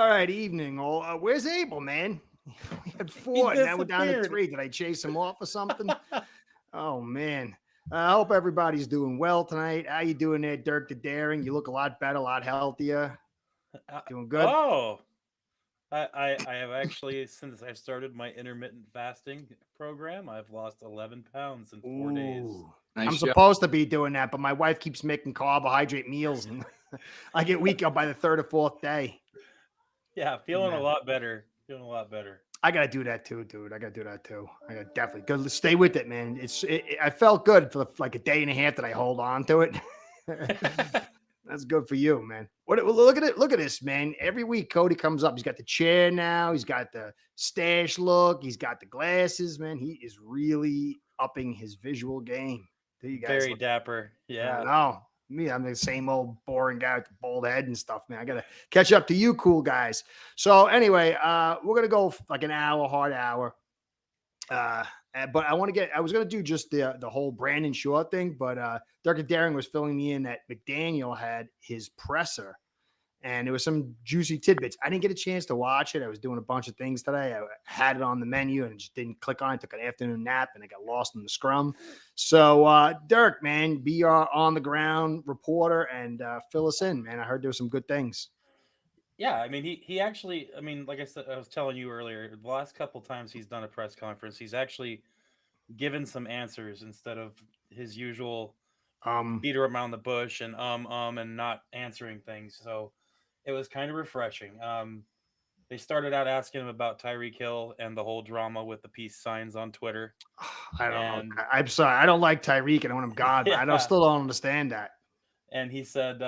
All right, evening. All. Where's Abel, man? We had He 4, and now we're down to disappeared. 3. Did I chase him off or something? Oh man. I hope everybody's doing well tonight. How you doing there, Dirk the Daring? You look a lot better, a lot healthier. Uh, Doing good. oh, I have actually, since I started my intermittent fasting program, I've lost 11 pounds in 4 days. Ooh. I'm Nice job. supposed to be doing that, but my wife keeps making carbohydrate meals, and I get weak up by the third or fourth day. Yeah, feeling a Man, lot better. Feeling a lot better. I gotta do that too, dude. I gotta do that too. I gotta definitely go stay with it, man. I felt good for like a day and a half that I hold on to it. That's good for you, man. Look at it. Look at this, man. Every week Cody comes up. He's got the chair now. He's got the stash look. He's got the glasses, man. He is really upping his visual game. There you guys Very look. dapper. I Yeah. know. Me, I'm the same old boring guy with the bald head and stuff, man. I gotta catch up to you cool guys. So anyway, we're gonna go like an hour, hard hour. But I was gonna do just the whole Brandon Shaw thing, but Dr. Daring was filling me in that McDaniel had his presser, and there was some juicy tidbits. I didn't get a chance to watch it. I was doing a bunch of things today. I had it on the menu and just didn't click on it. Took an afternoon nap and I got lost in the scrum. So Dirk, man, be our on the ground reporter and fill us in, man. I heard there were some good things. Yeah, I mean he actually, I mean, like I said, I was telling you earlier, the last couple times he's done a press conference, he's actually given some answers instead of his usual Um, beat around the bush and and not answering things. So it was kind of refreshing. They started out asking him about Tyreek Hill and the whole drama with the peace signs on Twitter. I don't know. And I'm sorry. I don't like Tyreek and I want him gone, but yeah, still don't understand that. and he said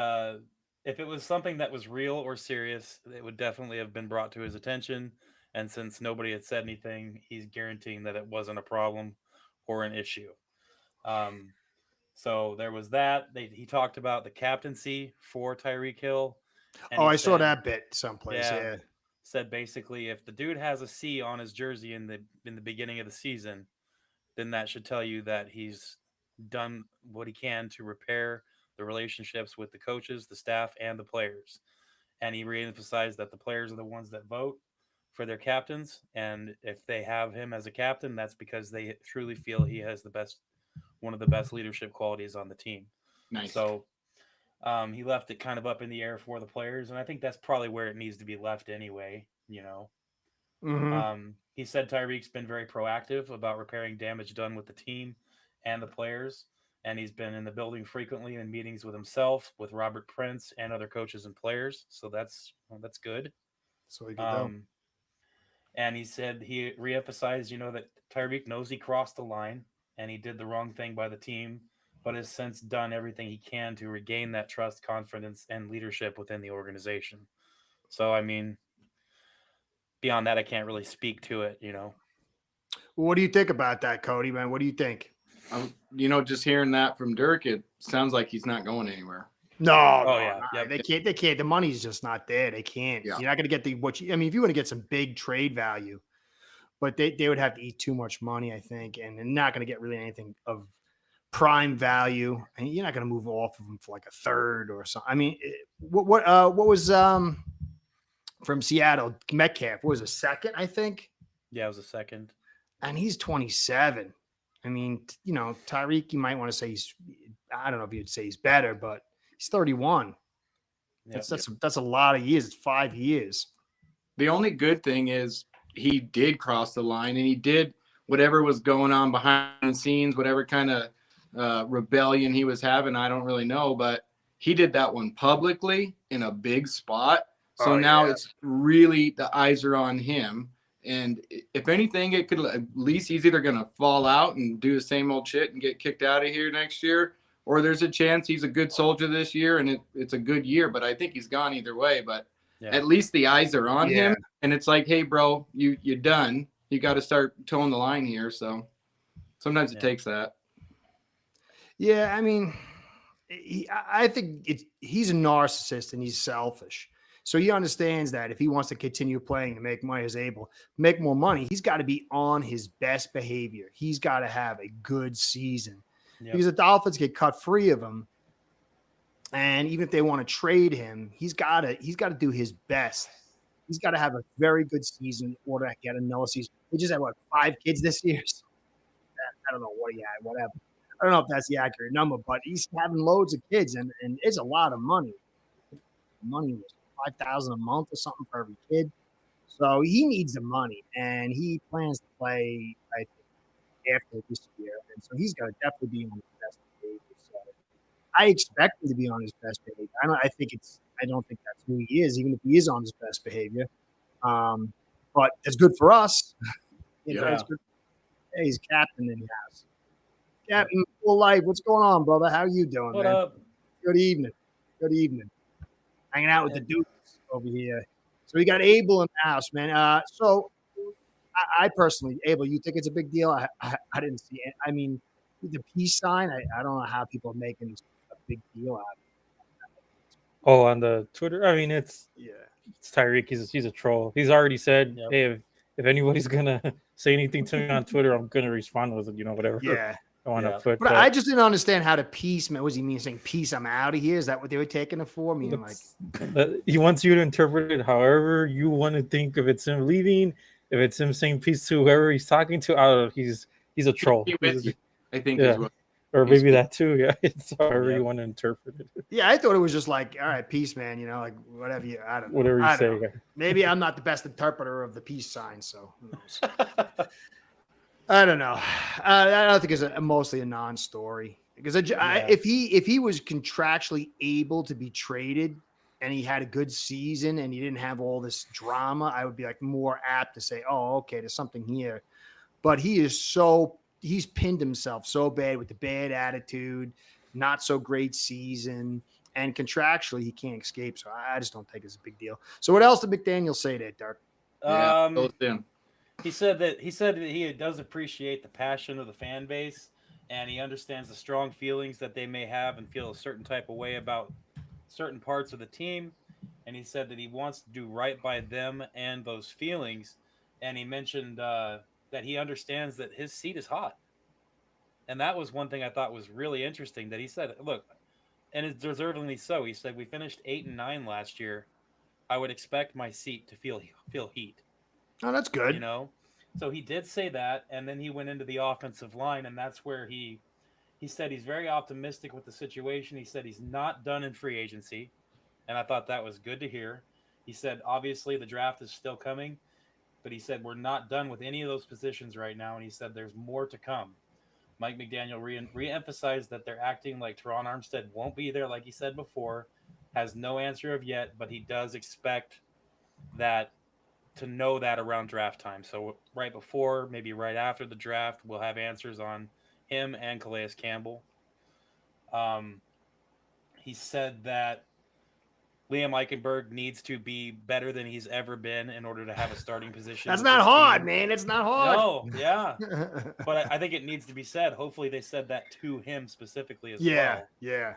if it was something that was real or serious, it would definitely have been brought to his attention. And since nobody had said anything, he's guaranteeing that it wasn't a problem or an issue. Um, so there was that. He talked about the captaincy for Tyreek Hill, and Oh, he I saw said, that bit someplace. yeah, Yeah. said basically if the dude has a C on his jersey in the beginning of the season, then that should tell you that he's done what he can to repair the relationships with the coaches, the staff, and the players. And he reemphasized that the players are the ones that vote for their captains, and if they have him as a captain, that's because they truly feel he has one of the best leadership qualities on the team. Nice. So he left it kind of up in the air for the players, and I think that's probably where it needs to be left anyway. Mm-hmm. He said Tyreek's been very proactive about repairing damage done with the team and the players, and he's been in the building frequently in meetings with himself, with Robert Prince, and other coaches and players. So that's good. So we could do. Um, and he said he reemphasized, that Tyreek knows he crossed the line and he did the wrong thing by the team, but has since done everything he can to regain that trust, confidence, and leadership within the organization. So, I mean, beyond that, I can't really speak to it. Well, what do you think about that, Cody, man? What do you think? Just hearing that from Dirk, it sounds like he's not going anywhere. No, Oh, no, yeah. no. Yep. They can't. They can't. The money's just not there. They can't. Yeah. You're not going to get I mean, if you want to get some big trade value, but they would have to eat too much money, I think, and they're not going to get really anything of prime value. And you're not going to move off of them for like a third or something. I mean, what was from Seattle Metcalf? What was a second, I think, Yeah, it was a second. and he's 27. I mean, Tyreek, you might want to say I don't know if you'd say he's better, but he's 31. Yep. That's a lot of years. It's 5 years. The only good thing is he did cross the line and he did whatever was going on behind the scenes, whatever kind of rebellion he was having. I don't really know, but he did that one publicly in a big spot. So now it's really the eyes are on him. And if anything, it could at least he's either going to fall out and do the same old shit and get kicked out of here next year, or there's a chance he's a good soldier this year and it's a good year. But I think he's gone either way. But at least the eyes are on him. And it's like, hey, bro, you're done. You got to start towing the line here. So sometimes it takes that. Yeah, I mean, I think he's a narcissist and he's selfish. So he understands that if he wants to continue playing to make money, is able to make more money, he's got to be on his best behavior. He's got to have a good season because the Dolphins get cut free of him. And even if they want to trade him, he's got to do his best He's got to have a very good season in order to get another season. He just had, 5 kids this year? So I don't know what he had, whatever. I don't know if that's the accurate number, but he's having loads of kids, and it's a lot of money. Money was $5,000 a month or something for every kid. So he needs the money, and he plans to play, I think, after this year. And so he's going to definitely be on his best behavior. So I expect him to be on his best behavior. I don't think that's who he is, even if he is on his best behavior. But it's good for us. It's good. Hey, he's captain in the house. Captain, full life. What's going on, brother? How you doing, What man? up? Good evening. Good evening. Hanging out with the dudes over here. So we got Abel in the house, man. So I personally, Abel, you think it's a big deal? I didn't see it. I mean, the peace sign, I don't know how people are making a big deal out of it. Oh, on the Twitter? I mean, it's Tyreek. He's a troll. He's already said, Yep. hey, if anybody's going to say anything to me on Twitter, I'm going to respond with, whatever Yeah. I want to put. But I just didn't understand how to peace, man. What does he mean saying peace? I'm out of here. Is that what they were taking it for? Meaning like he wants you to interpret it however you want to think. If it's him leaving, if it's him saying peace to whoever he's talking to, I don't know. He's a troll. I think yeah. as well. Or maybe that too. Yeah, it's however you want to interpret it. Yeah, I thought it was just like, all right, peace, man. Like whatever you, I don't know. Whatever you say. Maybe I'm not the best interpreter of the peace sign, so who knows? I don't know. I don't think it's mostly a non-story because if he was contractually able to be traded and he had a good season and he didn't have all this drama, I would be like more apt to say, oh, okay, there's something here. But he's pinned himself so bad with the bad attitude, not so great season, and contractually he can't escape. So I just don't think it's a big deal. So what else did McDaniel say there, Dirk? He said that he does appreciate the passion of the fan base, and he understands the strong feelings that they may have and feel a certain type of way about certain parts of the team. And he said that he wants to do right by them and those feelings. And he mentioned that he understands that his seat is hot. And that was one thing I thought was really interesting that he said, look, and it's deservedly so. He said, we finished 8-9 last year. I would expect my seat to feel heat. Oh, that's good. So he did say that, and then he went into the offensive line, and that's where he said he's very optimistic with the situation. He said he's not done in free agency, and I thought that was good to hear. He said, obviously, the draft is still coming, but he said we're not done with any of those positions right now, and he said there's more to come. Mike McDaniel re-emphasized that they're acting like Teron Armstead won't be there, like he said before, has no answer of yet, but he does expect that to know that around draft time. So right before, maybe right after the draft, we'll have answers on him and Calais Campbell. He said that Liam Eichenberg needs to be better than he's ever been in order to have a starting position. That's not hard, man. It's not hard. No, yeah. But I think it needs to be said. Hopefully they said that to him specifically as well. Yeah.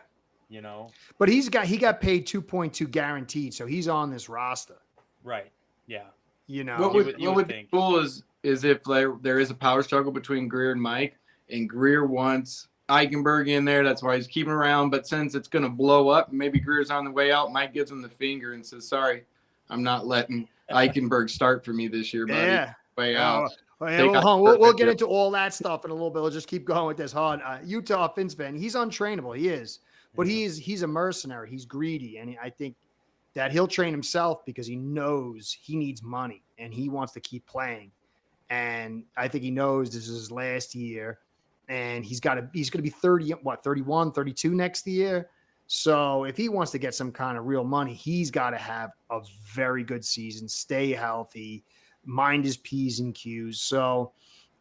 But he got paid 2.2 guaranteed, so he's on this roster. Right. Yeah. What would be cool is if there is a power struggle between Greer and Mike, and Greer wants Eichenberg in there. That's why he's keeping around. But since it's going to blow up, maybe Greer's on the way out. Mike gives him the finger and says, sorry, I'm not letting Eichenberg start for me this year, buddy. Yeah. Way out. We'll get into all that stuff in a little bit. We'll just keep going with this. Utah Fins fan, he's untrainable. He is. But he's a mercenary. He's greedy. And I think that he'll train himself because he knows he needs money and he wants to keep playing. And I think he knows this is his last year and he's going to be 31, 32 next year. So if he wants to get some kind of real money, he's got to have a very good season, stay healthy, mind his P's and Q's. So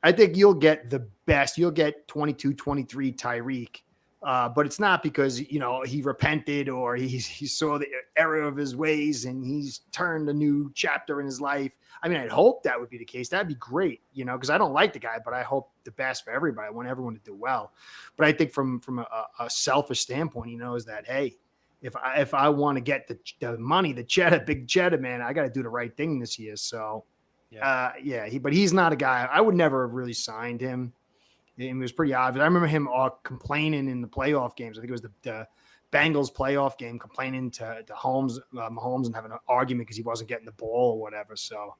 I think you'll get the best. You'll get 22, 23 Tyreek. But it's not because, he repented or he saw the error of his ways and he's turned a new chapter in his life. I mean, I'd hope that would be the case. That'd be great, because I don't like the guy, but I hope the best for everybody. I want everyone to do well. But I think from a selfish standpoint, he knows that, hey, if I want to get the money, the cheddar, big cheddar, man, I got to do the right thing this year. So, but he's not a guy. I would never have really signed him. It was pretty obvious. I remember him complaining in the playoff games. I think it was the Bengals playoff game complaining to Mahomes and having an argument because he wasn't getting the ball or whatever. So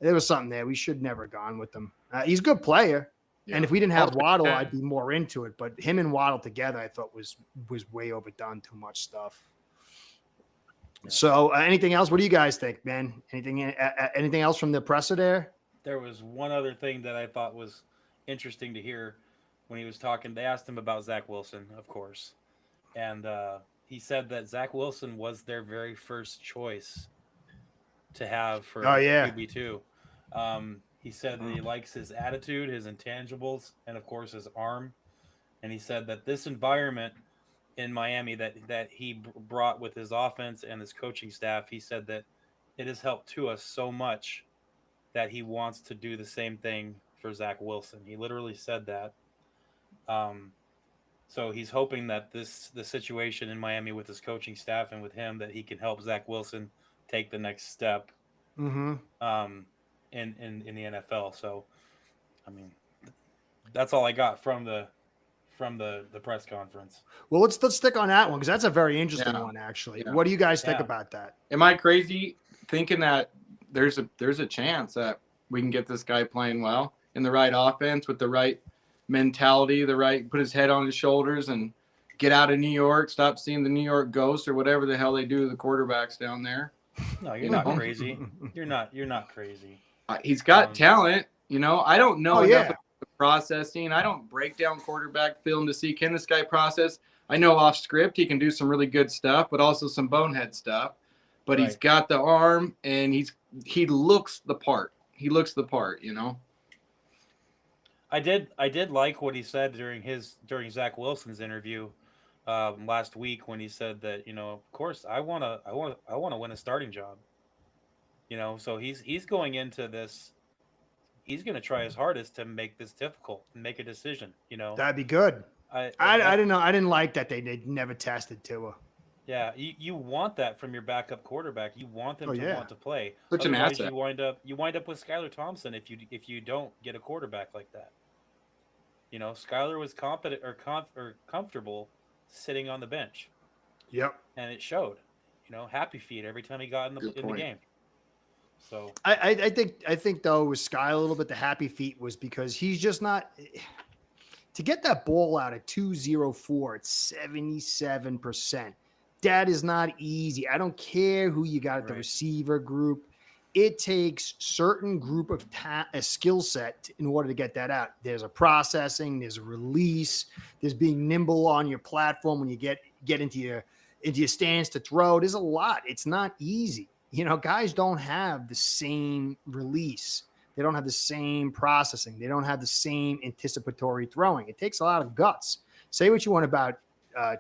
there was something there. We should never have gone with him. He's a good player. Yeah. And if we didn't have Also, Waddle, I'd be more into it. But him and Waddle together, I thought was way overdone. Too much stuff. Yeah. So anything else? What do you guys think, man? Anything else from the presser there? There was one other thing that I thought was interesting to hear when he was talking. They asked him about Zach Wilson, of course. And he said that Zach Wilson was their very first choice to have for QB2. He said that he likes his attitude, his intangibles, and of course his arm. And he said that this environment in Miami that he brought with his offense and his coaching staff, he said that it has helped Tua so much that he wants to do the same thing for Zach Wilson. He literally said that. So he's hoping that the situation in Miami with his coaching staff and with him, that he can help Zach Wilson take the next step. In the NFL. So, I mean, that's all I got from the press conference. Well, let's stick on that one because that's a very interesting one, actually. Yeah. What do you guys think about that? Am I crazy thinking that there's a chance that we can get this guy playing well in the right offense with the right mentality, put his head on his shoulders and get out of New York, stop seeing the New York ghost or whatever the hell they do to the quarterbacks down there? No, you're not crazy. You're not crazy. He's got talent, I don't know enough about the processing. I don't break down quarterback film to see, can this guy process? I know off script he can do some really good stuff, but also some bonehead stuff. But he's got the arm, and he looks the part. He looks the part, I did like what he said during Zach Wilson's interview last week when he said that, of course I want to win a starting job. So he's going into this. He's going to try his hardest to make this difficult and make a decision. That'd be good. I didn't know. I didn't like that they never tested Tua. Yeah, you want that from your backup quarterback. You want them to want to play. Such an asset. You wind up with Skylar Thompson if you don't get a quarterback like that. Skylar was competent or comfortable sitting on the bench. Yep, and it showed. Happy feet every time he got in the game. So I think though with Sky a little bit, the happy feet was because he's just not to get that ball out at 204 at 77%. That is not easy. I don't care who you got at the receiver group. It takes certain group of a skill set in order to get that out. There's a processing, there's a release, there's being nimble on your platform when you get into your stance to throw. There's a lot. It's not easy. Guys don't have the same release. They don't have the same processing. They don't have the same anticipatory throwing. It takes a lot of guts. Say what you want about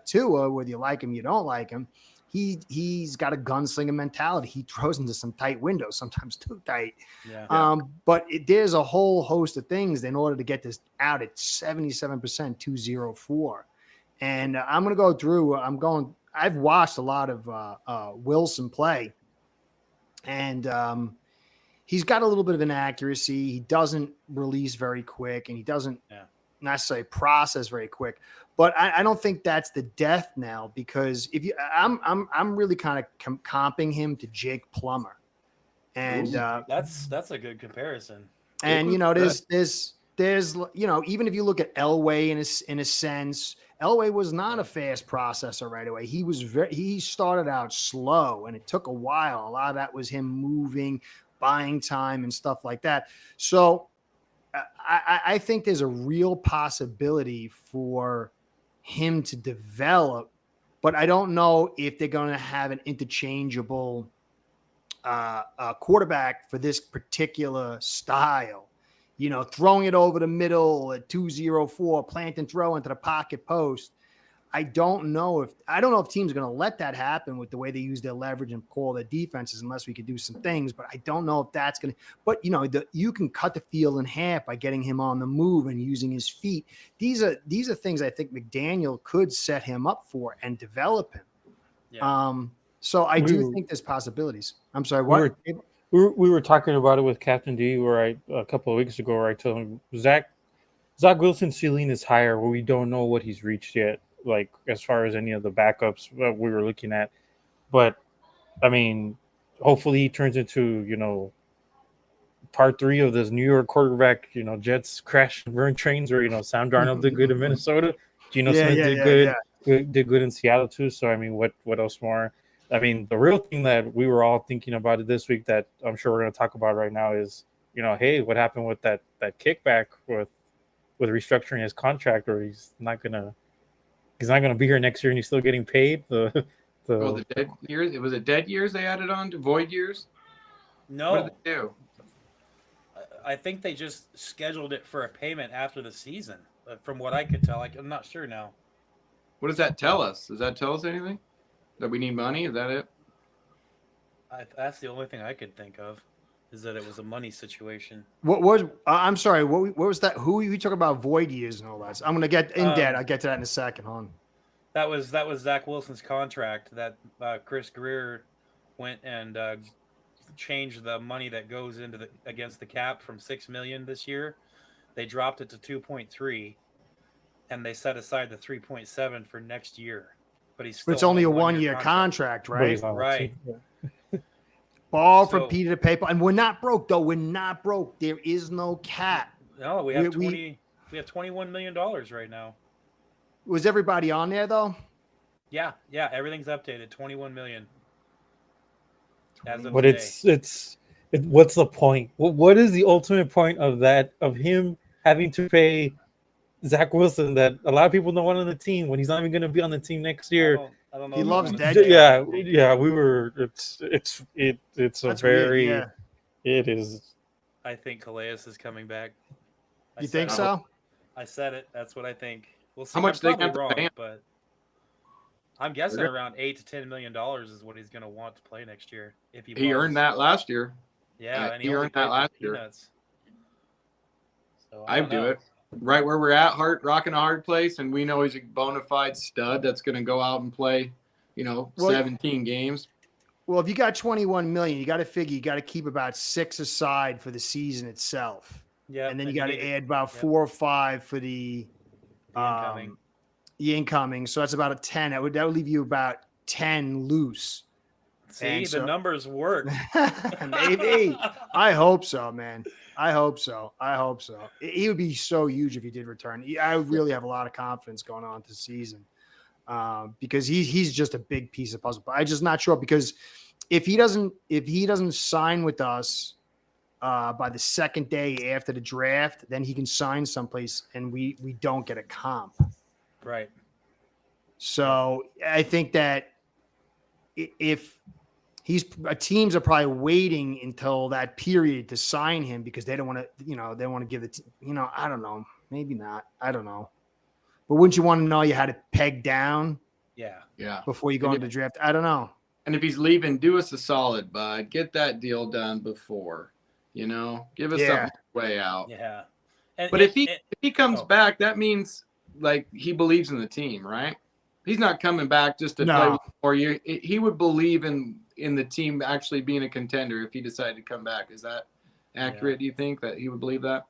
Tua, whether you like him, you don't like him. He's got a gunslinger mentality. He throws into some tight windows, sometimes too tight. Yeah. But there's a whole host of things in order to get this out at 77%, 204. And I'm going to go through. I've watched a lot of Wilson play, and he's got a little bit of inaccuracy. He doesn't release very quick, and he doesn't necessarily process very quick. But I don't think that's the death now, because I'm really kind of comping him to Jake Plummer, and that's a good comparison. And there's even if you look at Elway in a sense, Elway was not a fast processor right away. He started out slow, and it took a while. A lot of that was him moving, buying time, and stuff like that. So I think there's a real possibility for him to develop, but I don't know if they're going to have an interchangeable quarterback for this particular style. Throwing it over the middle at 204, plant and throw into the pocket post. I don't know if teams are going to let that happen with the way they use their leverage and call their defenses, unless we could do some things. But I don't know if that's going to. But you can cut the field in half by getting him on the move and using his feet. These are things I think McDaniel could set him up for and develop him. Yeah. So I do think there's possibilities. I'm sorry. What? We were talking about it with Captain D, a couple of weeks ago, where I told him Zach Wilson's ceiling is higher, where we don't know what he's reached yet. like as far as any of the backups we were looking at. But I mean, hopefully he turns into, part 3 of this New York quarterback, Jets crash and burn trains, where Sam Darnold did good in Minnesota, Geno Smith did good, did good in Seattle too. So I mean, what else more? I mean, the real thing that we were all thinking about it this week that I'm sure we're going to talk about right now is, hey, what happened with that kickback with restructuring his contract, or he's not gonna be here next year and he's still getting paid the dead years. It was dead years they added on to void years. No. What did they do? I think they just scheduled it for a payment after the season. From what I could tell, I'm not sure now. What does that tell us? Does that tell us anything? That we need money? Is that it? That's the only thing I could think of, is that it was a money situation. What was? I'm sorry. What was that? Who you talking about? Void years and all that. I'm gonna get in debt. I'll get to that in a second, hon. That was Zach Wilson's contract that Chris Greer went and changed the money that goes into against the cap from $6 million this year. They dropped it to 2.3, and they set aside the 3.7 for next year. But it's only a 1-year contract, right? Right. Ball from Peter to paper, and we're not broke though. We're not broke. There is no cap. No, we have we have $21 million right now. Was everybody on there though? Yeah, everything's updated. 21 million. As of but today. What's the point? What is the ultimate point of that? Of him having to pay Zach Wilson that a lot of people don't want on the team when he's not even going to be on the team next year? I don't know. He loves dead. Yeah. We were. It's a very. Weird, yeah. It is. I think Calais is coming back. You think so? I said it. That's what I think. We'll see. How much I'm they got probably to pay him? but I'm guessing around $8 to $10 million is what he's going to want to play next year. If he earned that last year. Yeah, and he earned that last year. So I'd do it. Right where we're at, rocking a hard place, and we know he's a bona fide stud that's going to go out and play, 17 games. Well, if you got 21 million, you got to figure you got to keep about 6 aside for the season itself. Yeah, and then you got to add about 4 or 5 for the incoming. So that's about a 10. That would leave you about 10 loose. See, the numbers work. Maybe. I hope so, man. I hope so. He would be so huge if he did return. I really have a lot of confidence going on this season because he's just a big piece of puzzle. But I'm just not sure because if he doesn't sign with us by the second day after the draft, then he can sign someplace and we don't get a comp. Right. So I think that if teams are probably waiting until that period to sign him because they don't want to, they want to give it, I don't know, maybe not. I don't know. But wouldn't you want to know you had to peg down? Yeah. Before you go into the draft? I don't know. And if he's leaving, do us a solid, bud. Get that deal done before, give us something way out. Yeah. But if he comes back, that means like he believes in the team, right? He's not coming back just to play for you. He would believe in the team actually being a contender if he decided to come back. Is that accurate? Yeah. Do you think that he would believe that?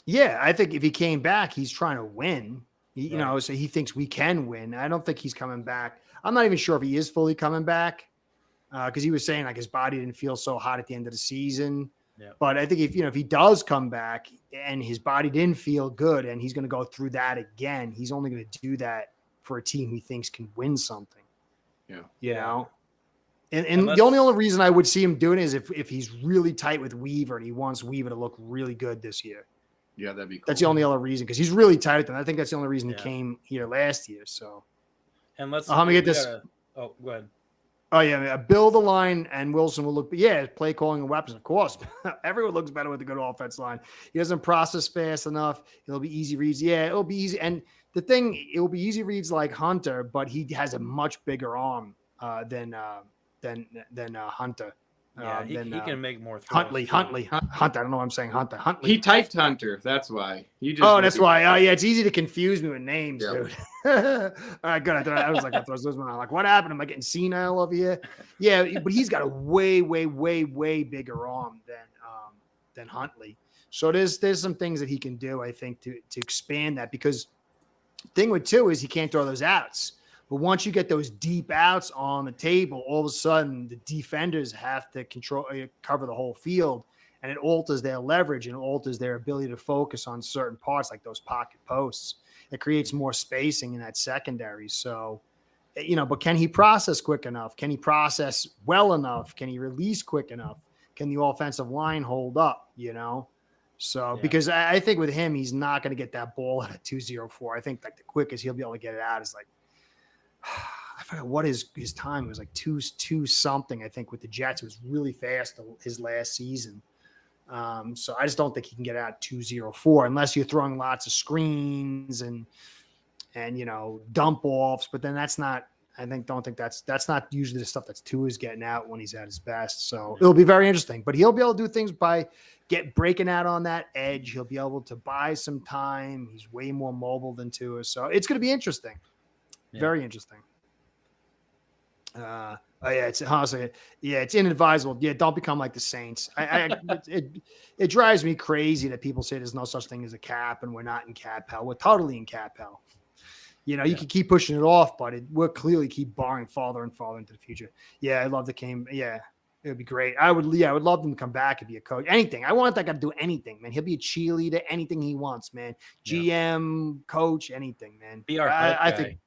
Yeah, I think if he came back, he's trying to win. So he thinks we can win. I don't think he's coming back. I'm not even sure if he is fully coming back because he was saying like his body didn't feel so hot at the end of the season. Yeah. But I think if he does come back and his body didn't feel good and he's going to go through that again, he's only going to do that for a team he thinks can win something. Yeah. And the only reason I would see him doing it is if he's really tight with Weaver and he wants Weaver to look really good this year. Yeah, that'd be cool. That's the only other reason because he's really tight with them. I think that's the only reason he came here last year. So, and let's let me get this. Go ahead. Oh yeah, Bill the line and Wilson will look. Yeah, play calling and weapons, of course. Everyone looks better with a good offense line. He doesn't process fast enough. It'll be easy reads. Yeah, it'll be easy. And the thing, it will be easy reads like Hunter, but he has a much bigger arm than Hunter. Yeah, he can make more throws. Huntley. Hunter. I don't know why I'm saying Hunter. Huntley. He typed Hunter. That's why. That's why. Oh, yeah. It's easy to confuse me with names, dude. All right, good. I was like, I throw those one out. Like, what happened? Am I getting senile over here? Yeah, but he's got a way, way, way, way bigger arm than Huntley. So there's some things that he can do, I think, to expand that because Thing with two is he can't throw those outs. But once you get those deep outs on the table, all of a sudden the defenders have to cover the whole field, and it alters their leverage and it alters their ability to focus on certain parts like those pocket posts. It creates more spacing in that secondary. So, but can he process quick enough? Can he process well enough? Can he release quick enough? Can the offensive line hold up, So, because I think with him, he's not going to get that ball at a 2.04. I think like the quickest he'll be able to get it out is like, I forgot what his time it was, like two something. I think with the Jets, it was really fast his last season. So I just don't think he can get out 2.04 unless you're throwing lots of screens and dump offs. But then that's not. Don't think that's not usually the stuff that's Tua is getting out when he's at his best. So it'll be very interesting. But he'll be able to do things by breaking out on that edge. He'll be able to buy some time. He's way more mobile than Tua, so it's going to be interesting. Yeah. Very interesting. It's honestly, it's inadvisable. Yeah, don't become like the Saints. It drives me crazy that people say there's no such thing as a cap and we're not in cap hell. We're totally in cap hell. You can keep pushing it off, but we'll clearly keep barring farther and farther into the future. Yeah, I love the game. Yeah, it would be great. I would love him to come back and be a coach. Anything. I want that guy to do anything, man. He'll be a cheerleader, anything he wants, man. GM, coach, anything, man. Be our hype guy. I think.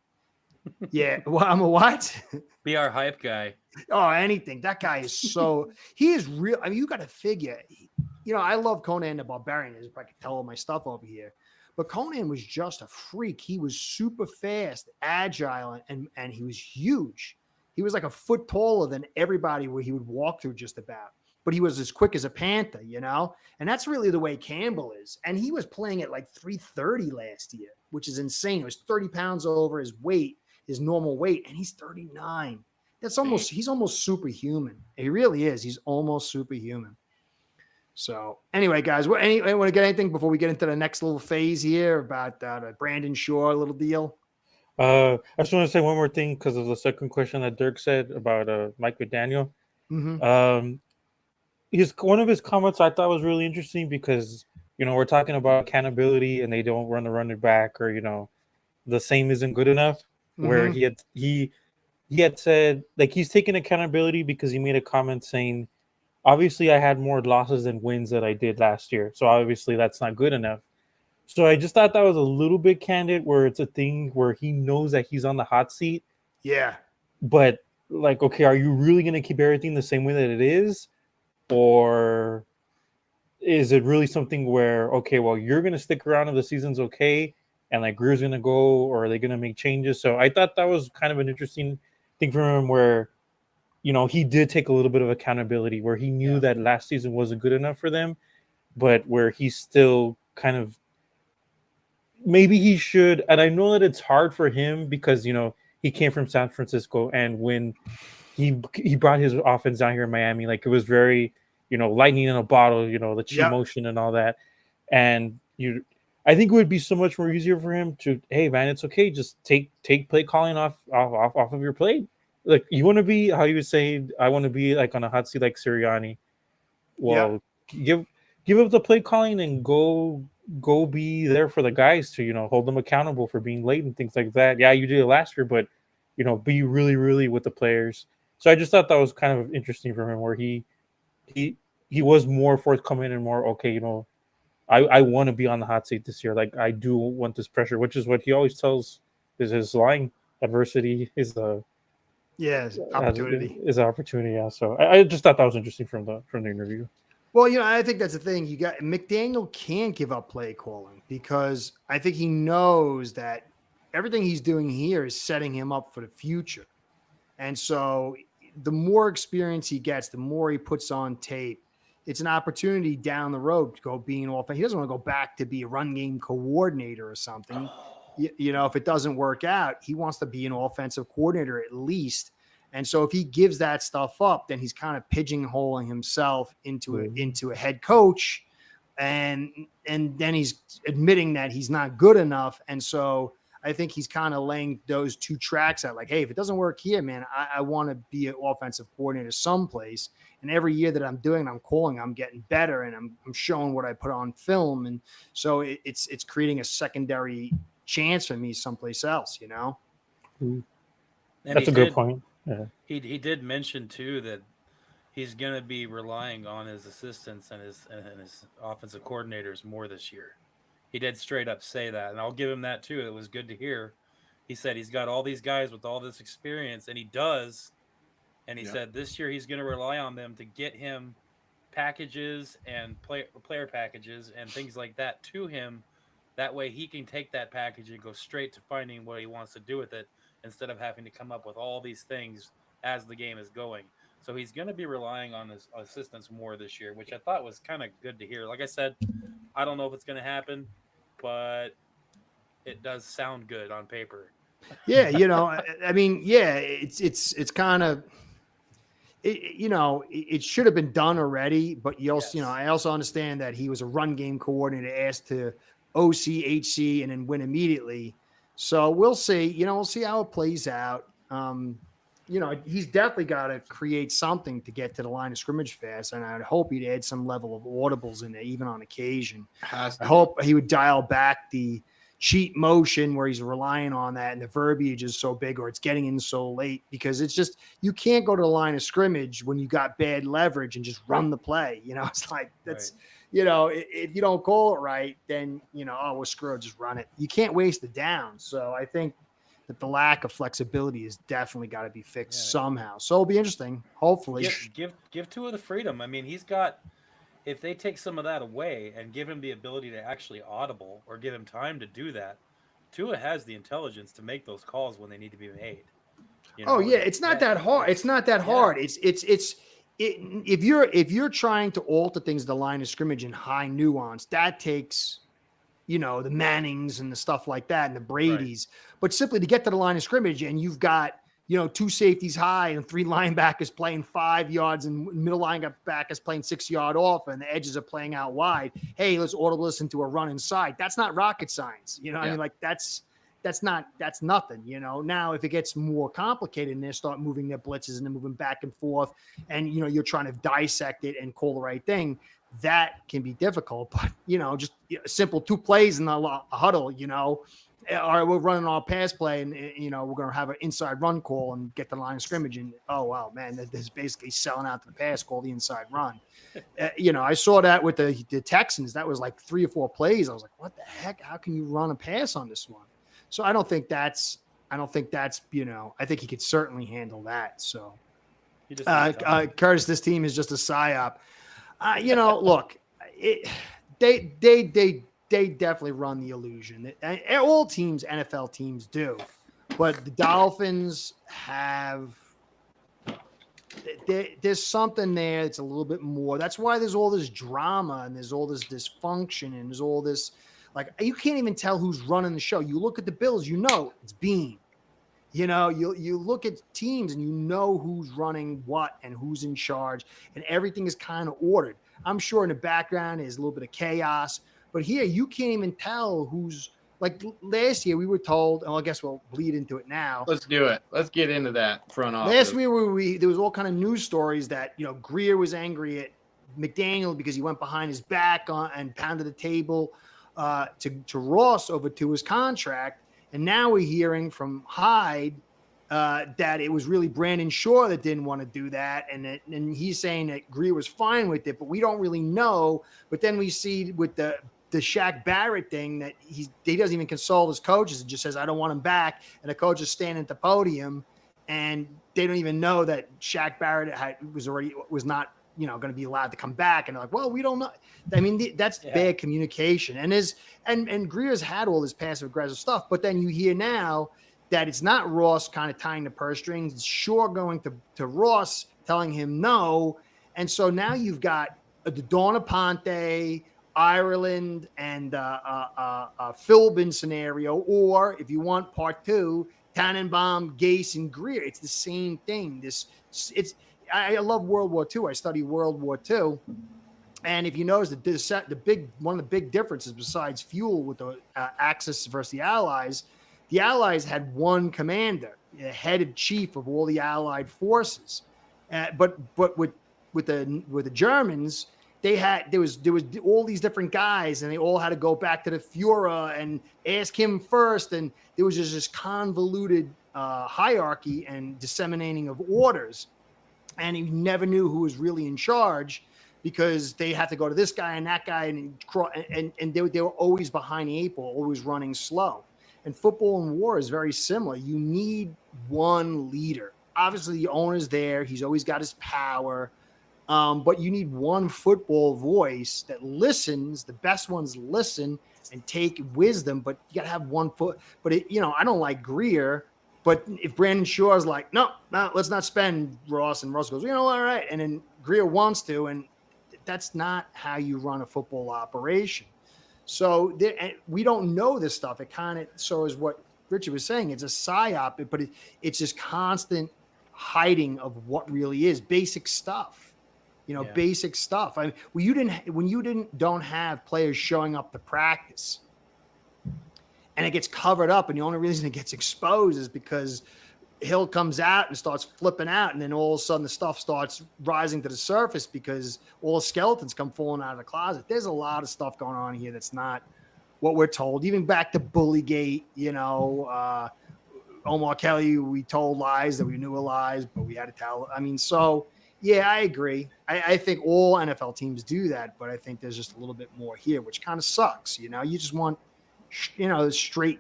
Yeah, well, I'm a what? Be our hype guy. Oh, anything. That guy is he is real. I mean, you got to figure, I love Conan the Barbarian. If I could tell all my stuff over here. But Conan was just a freak. He was super fast, agile, and he was huge. He was like a foot taller than everybody where he would walk through just about. But he was as quick as a panther, And that's really the way Campbell is. And he was playing at like 330 last year, which is insane. It was 30 pounds over his weight, his normal weight, and he's 39. He's almost superhuman. He really is. He's almost superhuman. So anyway, guys, want to get anything before we get into the next little phase here about Brandon Shaw little deal? I just want to say one more thing because of the second question that Dirk said about Mike McDaniel. Mm-hmm. One of his comments I thought was really interesting because we're talking about accountability and they don't run the running back or the same isn't good enough. Mm-hmm. Where he had said like he's taking accountability because he made a comment saying, obviously I had more losses than wins that I did last year, so obviously that's not good enough. So I just thought that was a little bit candid where it's a thing where he knows that he's on the hot seat. Yeah. But like, okay, are you really going to keep everything the same way that it is? Or is it really something where, okay, well, you're going to stick around if the season's okay and like Greer's going to go, or are they going to make changes? So I thought that was kind of an interesting thing for him where, he did take a little bit of accountability where he knew that last season wasn't good enough for them, but where he's still kind of, maybe he should. And I know that it's hard for him because, he came from San Francisco and when he brought his offense down here in Miami, like it was very, lightning in a bottle, the chi motion and all that. And I think it would be so much more easier for him to, hey man, it's okay. Just take play calling off of your plate. Like you want to be, how you would say, I want to be like on a hot seat like Sirianni. Well, give up the play calling and go be there for the guys to hold them accountable for being late and things like that. Yeah, you did it last year, but be really, really with the players. So I just thought that was kind of interesting for him, where he was more forthcoming and more okay. I want to be on the hot seat this year. Like I do want this pressure, which is what he always tells is his line. Adversity is the opportunity. Is an opportunity. Yeah. So I just thought that was interesting from the interview. Well, I think that's the thing. You got McDaniel can't give up play calling because I think he knows that everything he's doing here is setting him up for the future. And so the more experience he gets, the more he puts on tape, it's an opportunity down the road to go be an offense. He doesn't want to go back to be a run game coordinator or something. If it doesn't work out, he wants to be an offensive coordinator at least. And so if he gives that stuff up, then he's kind of pigeonholing himself into a head coach, and then he's admitting that he's not good enough. And so I think he's kind of laying those two tracks out, like, hey, if it doesn't work here, man, I want to be an offensive coordinator someplace. And every year that I'm doing, I'm getting better, and I'm showing what I put on film. And so it's creating a secondary chance for me someplace else, And That's he a good did, point. Yeah. he did mention too that he's going to be relying on his assistants and his offensive coordinators more this year. He did straight up say that, and I'll give him that too. It was good to hear. He said he's got all these guys with all this experience, and he does. And he said this year he's going to rely on them to get him packages and player packages and things like that to him. That way he can take that package and go straight to finding what he wants to do with it instead of having to come up with all these things as the game is going. So he's going to be relying on his assistants more this year, which I thought was kind of good to hear. Like I said, I don't know if it's going to happen, but it does sound good on paper. Yeah, I mean, yeah, it's kind of, it should have been done already, but you also, Yes. I also understand that he was a run game coordinator asked to OC, HC, and then win immediately. So we'll see, we'll see how it plays out. He's definitely got to create something to get to the line of scrimmage fast. And I'd hope he'd add some level of audibles in there, even on occasion. I hope he would dial back the cheat motion where he's relying on that and the verbiage is so big or it's getting in so late, because it's just, you can't go to the line of scrimmage when you got bad leverage and just run the play. It's like, that's, right. If you don't call it right, then, we're screwed, just run it. You can't waste the down. So I think that the lack of flexibility has definitely got to be fixed somehow. So it'll be interesting. Hopefully give Tua the freedom. I mean, he's got, if they take some of that away and give him the ability to actually audible or give him time to do that, Tua has the intelligence to make those calls when they need to be made. It's not that hard. It's not that hard. If you're trying to alter things, the line of scrimmage in high nuance, that takes, the Mannings and the stuff like that and the Bradys. Right. But simply to get to the line of scrimmage and you've got, 2 safeties high and 3 linebackers playing 5 yards and middle linebackers playing 6 yard off and the edges are playing out wide. Hey, let's audible this into a run inside. That's not rocket science. I mean, like that's nothing, Now, if it gets more complicated and they start moving their blitzes and then moving back and forth and, you're trying to dissect it and call the right thing, that can be difficult. But, just simple 2 plays in a huddle, all right, we're running our pass play and, we're going to have an inside run call and get the line of scrimmage. And, oh, wow, man, that's basically selling out the pass call, the inside run. I saw that with the Texans. That was like 3 or 4 plays. I was like, what the heck? How can you run a pass on this one? So I don't think that's, I think he could certainly handle that. So Curtis, this team is just a psyop. Look, they definitely run the illusion. All teams, NFL teams do, but the Dolphins have, there's something there. It's a little bit more. That's why there's all this drama and there's all this dysfunction and there's all this, like, you can't even tell who's running the show. You look at the Bills, it's Bean. You look at teams and who's running what and who's in charge, and everything is kind of ordered. I'm sure in the background is a little bit of chaos, but here you can't even tell who's, like last year we were told, and I guess we'll bleed into it now. Let's do it. Let's get into that front office. Last year there was all kind of news stories that, Greer was angry at McDaniel because he went behind his back and pounded the table to Ross over to his contract. And now we're hearing from Hyde that it was really Brandon Shaw that didn't want to do that. And he's saying that Greer was fine with it, but we don't really know. But then we see with the Shaq Barrett thing that he doesn't even consult his coaches and just says, I don't want him back. And the coach is standing at the podium and they don't even know that Shaq Barrett was not, going to be allowed to come back. And they're like, well, we don't know. I mean, that's bad communication. And Greer's had all this passive aggressive stuff, but then you hear now that it's not Ross kind of tying the purse strings. It's Shaw going to Ross telling him no. And so now you've got the Dawn Aponte, Ireland, and Philbin scenario, or if you want part 2, Tannenbaum, Gase, and Greer. It's the same thing. I love World War II. I study World War II. And if you notice one of the big differences besides fuel with the Axis versus the Allies had one commander, the head of chief of all the Allied forces. But with the Germans, there was all these different guys, and they all had to go back to the Fuhrer and ask him first, and there was just this convoluted hierarchy and disseminating of orders, and he never knew who was really in charge because they had to go to this guy and that guy, and they were always behind the eight ball, always running slow. And football and war is very similar. You need one leader. Obviously, the owner's there; he's always got his power. But you need one football voice that listens. The best ones listen and take wisdom, but you got to have one foot. But I don't like Greer, but if Brandon Shaw's like, no, let's not spend Ross, and Ross goes, all right. And then Greer wants to, and that's not how you run a football operation. So we don't know this stuff. It kind of, so is what Richard was saying. It's a psyop, but it's just constant hiding of what really is basic stuff. Basic stuff. I mean, when you don't have players showing up to practice, and it gets covered up, and the only reason it gets exposed is because Hill comes out and starts flipping out, and then all of a sudden the stuff starts rising to the surface because all the skeletons come falling out of the closet. There's a lot of stuff going on here that's not what we're told. Even back to Bullygate, Omar Kelly, we told lies that we knew were lies, but we had to tell. I mean, so. Yeah, I agree. I think all NFL teams do that, but I think there's just a little bit more here, which kind of sucks. You just want, straight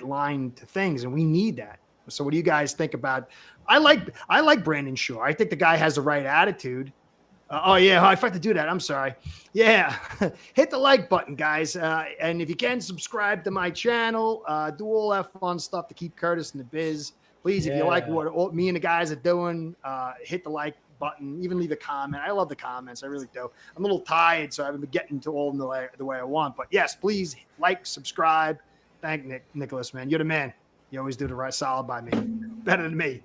line to things, and we need that. So, what do you guys think about? I like Brandon Shaw. I think the guy has the right attitude. I forgot to do that. I'm sorry. Yeah, hit the like button, guys, and if you can, subscribe to my channel. Do all that fun stuff to keep Curtis in the biz. Please, if you like what me and the guys are doing, hit the like button, even leave a comment. I love the comments. I really do. I'm a little tired, so I haven't been getting to all of them the way I want. But yes, please like, subscribe. Thank Nicholas, man. You're the man. You always do the right solid by me. Better than me.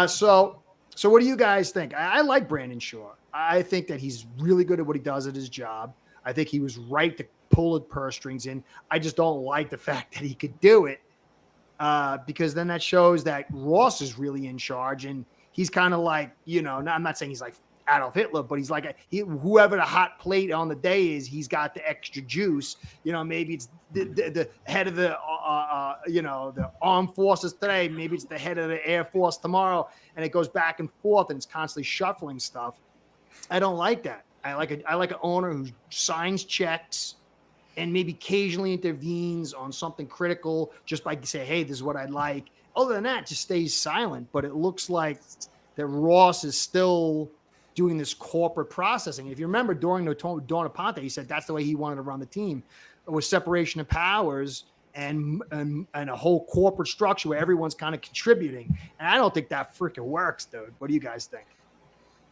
So what do you guys think? I like Brandon Shaw. I think that he's really good at what he does at his job. I think he was right to pull the purse strings in. I just don't like the fact that he could do it. Because then that shows that Ross is really in charge, and he's kind of like, I'm not saying he's like Adolf Hitler, but he's like whoever the hot plate on the day is, he's got the extra juice. Maybe it's the head of the the armed forces today. Maybe it's the head of the Air Force tomorrow, and it goes back and forth, and it's constantly shuffling stuff. I don't like that. I like an owner who signs checks and maybe occasionally intervenes on something critical just by saying, hey, this is what I'd like. Other than that, just stays silent. But it looks like that Ross is still doing this corporate processing. If you remember during the Dawn of Ponte, he said that's the way he wanted to run the team, with separation of powers and a whole corporate structure where everyone's kind of contributing. And I don't think that freaking works, dude. What do you guys think?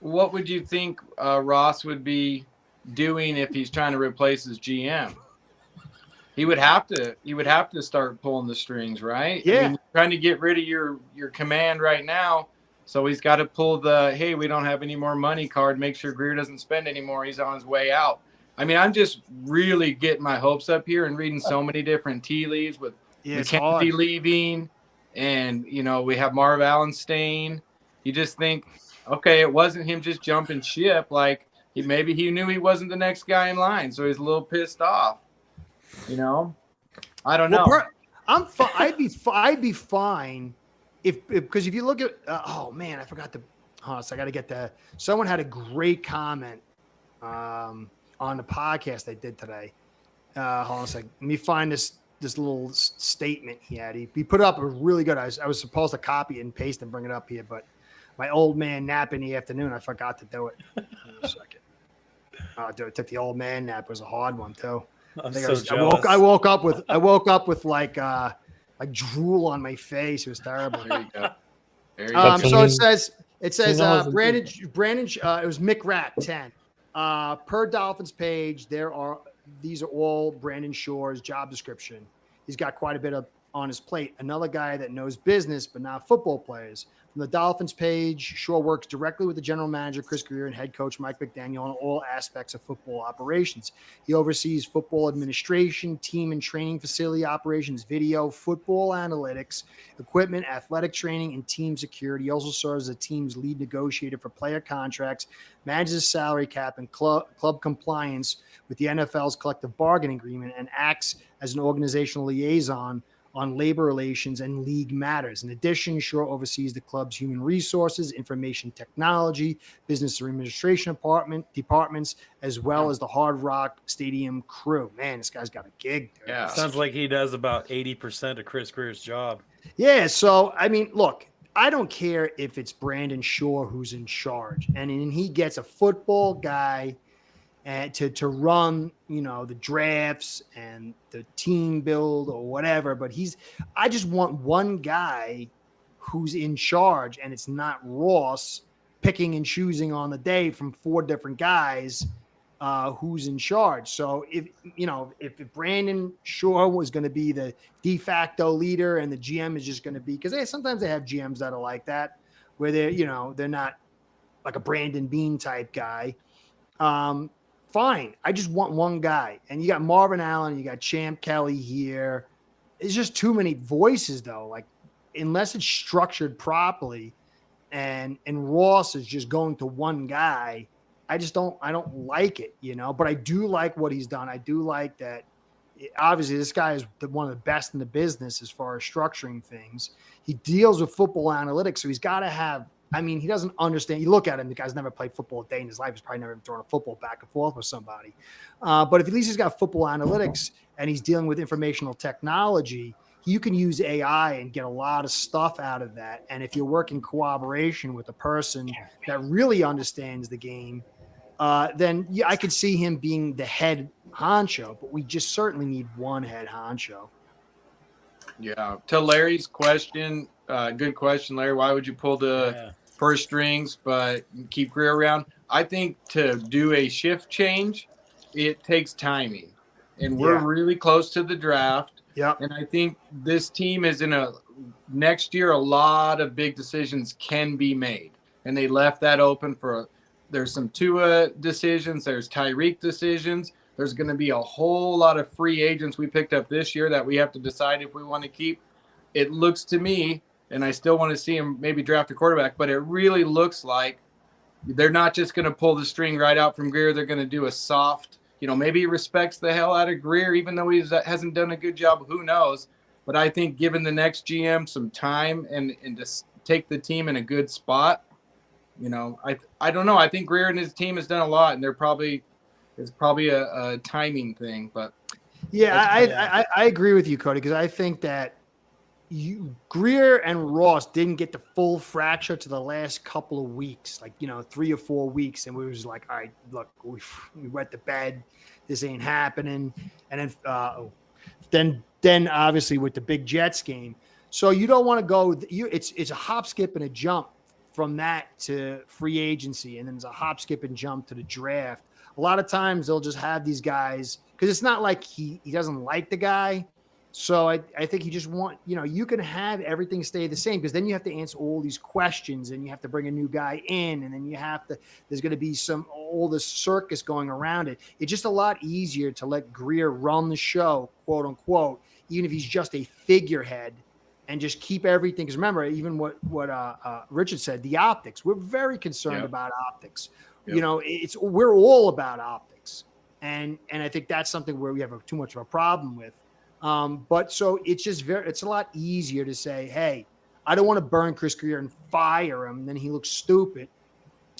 What would you think Ross would be doing if he's trying to replace his GM? He would have to start pulling the strings, right? Yeah. I mean, trying to get rid of your command right now. So he's got to pull the, hey, we don't have any more money card. Make sure Greer doesn't spend anymore. He's on his way out. I mean, I'm just really getting my hopes up here and reading so many different tea leaves with McKenzie leaving, and we have Marv Allen staying. You just think, okay, it wasn't him just jumping ship. Like maybe he knew he wasn't the next guy in line, so he's a little pissed off. I don't know. I'd be fine because if you look at oh man, I forgot to. Oh, so I got to get that. Someone had a great comment on the podcast I did today. Hold on a second. Let me find this little statement he had. He put up a really good. I was supposed to copy and paste and bring it up here, but my old man nap in the afternoon, I forgot to do it. Hold on a second. I took the old man nap. It was a hard one too. I woke up with like drool on my face. It was terrible. There you go. So it says Brandon. It was Mick Rat 10. Per Dolphins page, these are all Brandon Shaw's job description. He's got quite a bit of on his plate, another guy that knows business, but not football players. From the Dolphins page, Shore works directly with the general manager, Chris Greer, and head coach, Mike McDaniel, on all aspects of football operations. He oversees football administration, team and training facility operations, video, football analytics, equipment, athletic training, and team security. He also serves as a team's lead negotiator for player contracts, manages salary cap and club compliance with the NFL's collective bargaining agreement, and acts as an organizational liaison on labor relations and league matters. In addition, Shore oversees the club's human resources, information technology, business administration departments, as well as the Hard Rock Stadium crew. Man, this guy's got a gig. Dude. Yeah. Sounds like he does about 80% of Chris Greer's job. Yeah, so, I mean, look, I don't care if it's Brandon Shore who's in charge. And he gets a football guy to run, the drafts and the team build or whatever. But I just want one guy who's in charge, and it's not Ross picking and choosing on the day from 4 different guys who's in charge. So if Brandon Shore was going to be the de facto leader and the GM is just going to be, because sometimes they have GMs that are like that, where they're not like a Brandon Bean type guy. Fine. I just want one guy. And you got Marvin Allen, you got Champ Kelly here. It's just too many voices, though. Like, unless it's structured properly and Ross is just going to one guy, I don't like it, but I do like what he's done. I do like that. Obviously, this guy is one of the best in the business as far as structuring things. He deals with football analytics, so he's got to have, he doesn't understand. You look at him, the guy's never played football a day in his life. He's probably never even thrown a football back and forth with somebody. But if at least he's got football analytics and he's dealing with informational technology, you can use AI and get a lot of stuff out of that. And if you work in cooperation with a person that really understands the game, then I could see him being the head honcho. But we just certainly need one head honcho. Yeah. To Larry's question, good question, Larry. Why would you pull the purse strings but keep Greer around? I think to do a shift change, it takes timing. And we're really close to the draft. Yeah. And I think this team is next year, a lot of big decisions can be made. And they left that open there's some Tua decisions. There's Tyreek decisions. There's going to be a whole lot of free agents we picked up this year that we have to decide if we want to keep. It looks to me, and I still want to see him maybe draft a quarterback, but it really looks like they're not just going to pull the string right out from Greer. They're going to do a soft, maybe he respects the hell out of Greer, even though he hasn't done a good job. Who knows? But I think giving the next GM some time and to take the team in a good spot, I don't know. I think Greer and his team has done a lot, and it's probably a timing thing. But I agree with you, Cody, because I think that Greer and Ross didn't get the full fracture to the last couple of weeks, 3 or 4 weeks, and we was like, all right, look, we wet the bed, this ain't happening, and then obviously with the big Jets game, so you don't want to go. It's a hop, skip, and a jump from that to free agency, and then there's a hop, skip, and jump to the draft. A lot of times they'll just have these guys because it's not like he doesn't like the guy. So I think you just want, you can have everything stay the same because then you have to answer all these questions and you have to bring a new guy in and then there's going to be all this circus going around it. It's just a lot easier to let Greer run the show, quote unquote, even if he's just a figurehead and just keep everything. Because remember, even what Richard said, the optics, we're very concerned about optics. Yep. We're all about optics. And I think that's something where we have too much of a problem with. But so it's just it's a lot easier to say, hey, I don't want to burn Chris Greer and fire him. Then he looks stupid.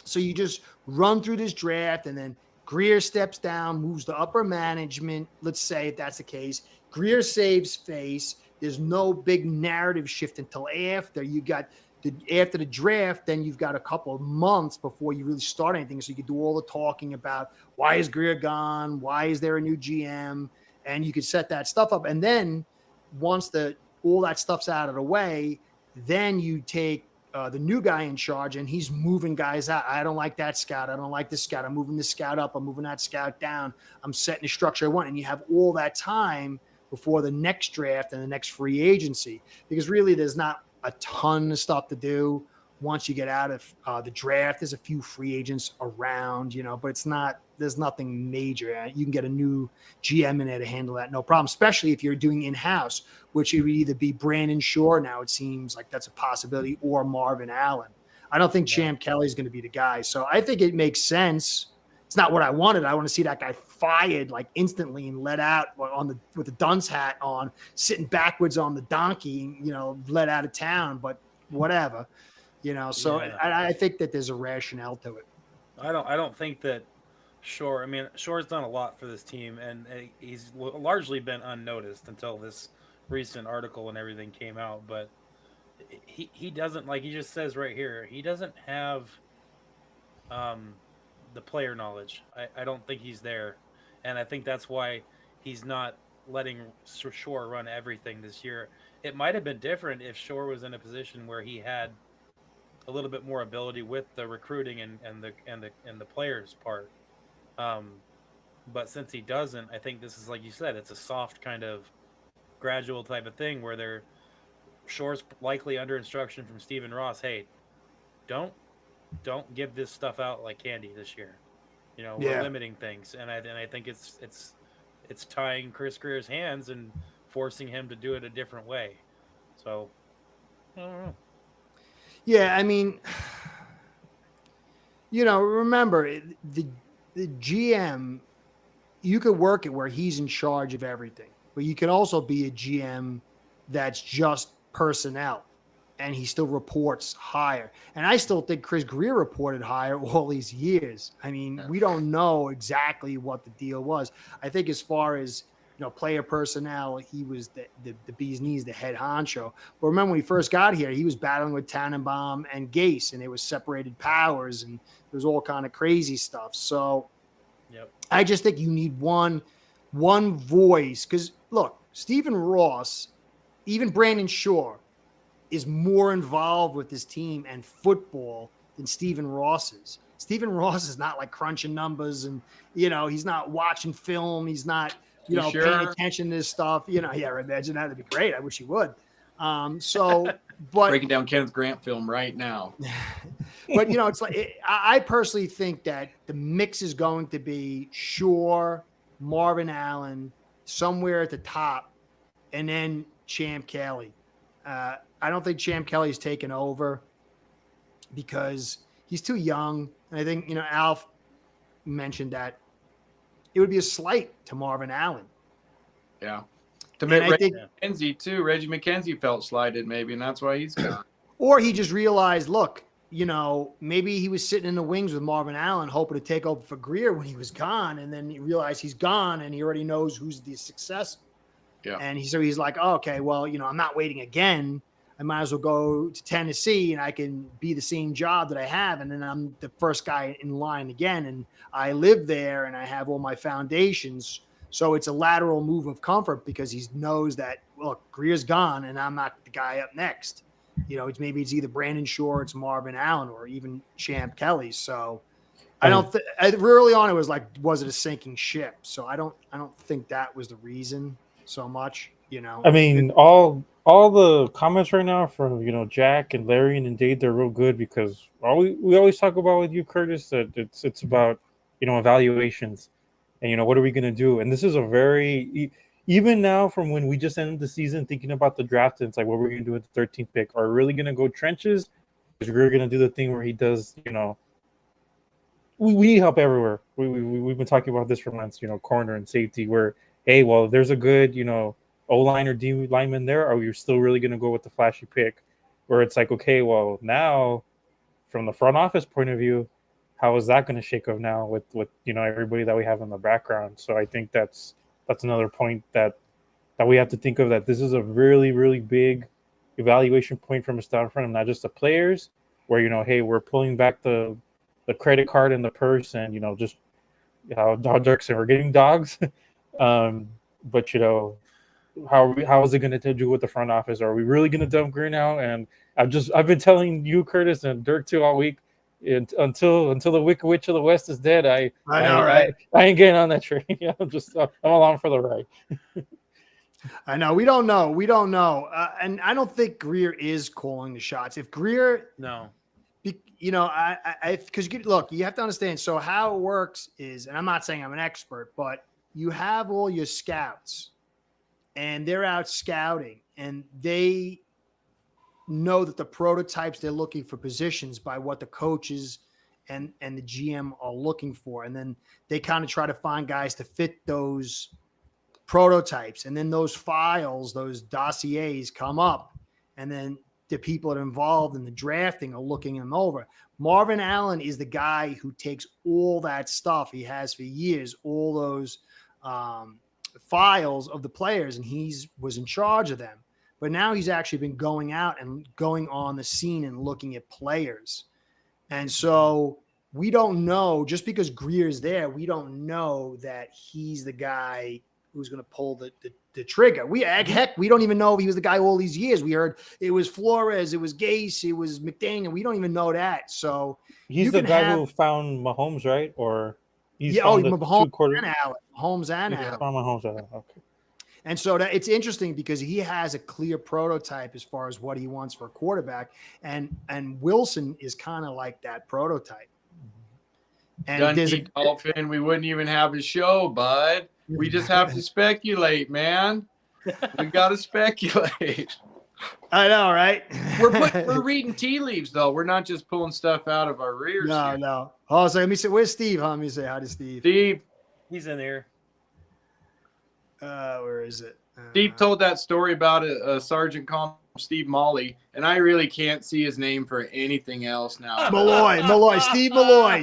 So you just run through this draft and then Greer steps down, moves to upper management. Let's say if that's the case, Greer saves face. There's no big narrative shift until after after the draft, then you've got a couple of months before you really start anything. So you can do all the talking about why is Greer gone? Why is there a new GM? And you could set that stuff up. And then once all that stuff's out of the way, then you take the new guy in charge and he's moving guys out. I don't like that scout. I don't like this scout. I'm moving this scout up. I'm moving that scout down. I'm setting the structure I want. And you have all that time before the next draft and the next free agency, because really there's not a ton of stuff to do once you get out of the draft. There's a few free agents around, but there's nothing major. You can get a new GM in there to handle that, no problem, especially if you're doing in-house, which it would either be Brandon Shaw, now it seems like that's a possibility, or Marvin Allen. I don't think Champ Kelly's going to be the guy. So I think it makes sense. It's not what I wanted. I want to see that guy fired like instantly and let out with the dunce hat on, sitting backwards on the donkey, let out of town, but whatever. So I think that there's a rationale to it. I don't think that Shore. I mean, Shore's done a lot for this team, and he's largely been unnoticed until this recent article and everything came out. But he doesn't, like he just says right here, he doesn't have the player knowledge. I don't think he's there, and I think that's why he's not letting Shore run everything this year. It might have been different if Shore was in a position where he had a little bit more ability with the recruiting and the players part. But since he doesn't, I think this is, like you said, it's a soft kind of gradual type of thing where Shore's likely under instruction from Stephen Ross. Hey, don't give this stuff out like candy this year. We're limiting things, and I think it's tying Chris Greer's hands and forcing him to do it a different way. So I don't know. Yeah, I mean, remember the GM, you could work it where he's in charge of everything, but you can also be a GM that's just personnel and he still reports higher. And I still think Chris Greer reported higher all these years. I mean, we don't know exactly what the deal was. I think as far as player personnel, he was the bee's knees, the head honcho. But remember when he first got here, he was battling with Tannenbaum and Gase, and it was separated powers, and there was all kind of crazy stuff. So I just think you need one voice. Because look, Stephen Ross, even Brandon Shaw, is more involved with this team and football than Stephen Ross is. Stephen Ross is not like crunching numbers, and he's not watching film. He's not paying attention to this stuff. Imagine that'd be great. I wish he would. But breaking down Kenneth Grant film right now. But it's like I personally think that the mix is going to be Shore, Marvin Allen, somewhere at the top, and then Champ Kelly. I don't think Champ Kelly's taken over because he's too young. And I think Alf mentioned that it would be a slight to Marvin Allen. Yeah. To Reggie McKenzie, too. Reggie McKenzie felt slighted, maybe, and that's why he's gone. Or he just realized, look, maybe he was sitting in the wings with Marvin Allen, hoping to take over for Greer when he was gone, and then he realized he's gone, and he already knows who's the successor. Yeah. And he's like, oh, okay, well, I'm not waiting again. I might as well go to Tennessee and I can be the same job that I have. And then I'm the first guy in line again. And I live there and I have all my foundations. So it's a lateral move of comfort because he knows that, look, Greer's gone and I'm not the guy up next. Maybe it's either Brandon Shaw, it's Marvin Allen, or even Champ Kelly. So I don't early on it was like, was it a sinking ship? So I don't think that was the reason so much, I mean, all the comments right now from Jack and Larry and Dave, they're real good because we always talk about with you, Curtis, that it's about evaluations and what are we gonna do? And this is a very even now from when we just ended the season thinking about the draft, and it's like what we're gonna do with the 13th pick. Are we really gonna go trenches? Is we're gonna do the thing where he does we need help everywhere. We've been talking about this for months, corner and safety, where hey, well, there's a good, O-line or D lineman there, or you're still really going to go with the flashy pick, where it's like, okay, well, now from the front office point of view, how is that going to shake up now with everybody that we have in the background? So I think that's another point that we have to think of, that this is a really, really big evaluation point from a standpoint of not just the players, where, hey, we're pulling back the credit card and the purse and, just how Dirk said, we're getting dogs. But how is it going to do with the front office? Are we really going to dump Greer now? And I've been telling you, Curtis, and Dirk too all week, until the Wicked Witch of the West is dead. I know, right? I ain't getting on that train. I'm along for the ride. I know. We don't know. We don't know. And I don't think Greer is calling the shots. If Greer, No. you know, because look, you have to understand. So how it works is, and I'm not saying I'm an expert, but you have all your scouts and they're out scouting and they know that the prototypes they're looking for positions by what the coaches and the GM are looking for. And then they kind of try to find guys to fit those prototypes. And then those files, those dossiers come up. And then the people that are involved in the drafting are looking them over. Marvin Allen is the guy who takes all that stuff. He has for years, all those files of the players, and was in charge of them. But now he's actually been going out and going on the scene and looking at players. And so we don't know, just because Greer's there, we don't know that he's the guy who's going to pull the trigger. Heck, we don't even know if he was the guy all these years. We heard it was Flores, it was Gase, it was McDaniel. We don't even know that. So he's the guy who found Mahomes, right? Or he's found the Mahomes two and Allen. Mahomes and Allen. Found Mahomes. Okay. And so it's interesting because he has a clear prototype as far as what he wants for a quarterback. And Wilson is kind of like that prototype. And Dundee Dolphin, we wouldn't even have a show, bud. We just have to speculate, man. We got to speculate. I know, right? We're reading tea leaves, though. We're not just pulling stuff out of our rears. No. Oh, so let me say, where's Steve? Let me say hi to Steve. Steve. He's in there. Where is it? Steve told that story about a sergeant called Steve Molly, and I really can't see his name for anything else now. Malloy, Steve Malloy.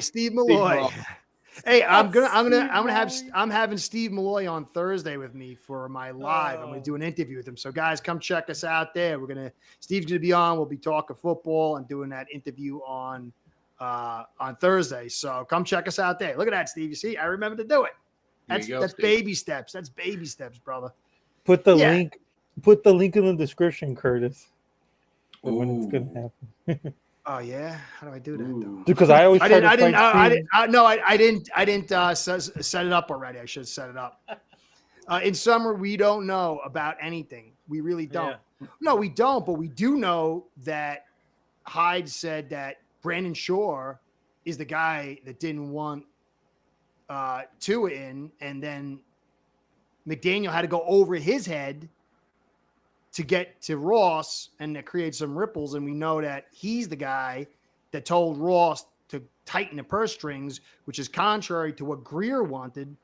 Hey, I'm having Steve Malloy on Thursday with me for my live. I'm gonna do an interview with him. So guys, come check us out there. Steve's gonna be on. We'll be talking football and doing that interview on Thursday. So come check us out there. Look at that, Steve. You see, I remember to do it. That's baby steps. That's baby steps, brother. Put the link. Put the link in the description, Curtis. When it's gonna happen. Oh yeah, how do I do that though? Because I always I didn't set it up already. I should have set it up. In summer, we don't know about anything. We really don't. Yeah. No, we don't. But we do know that Hyde said that Brandon Shore is the guy that didn't want Tua in, and then McDaniel had to go over his head to get to Ross and to create some ripples. And we know that he's the guy that told Ross to tighten the purse strings, which is contrary to what Greer wanted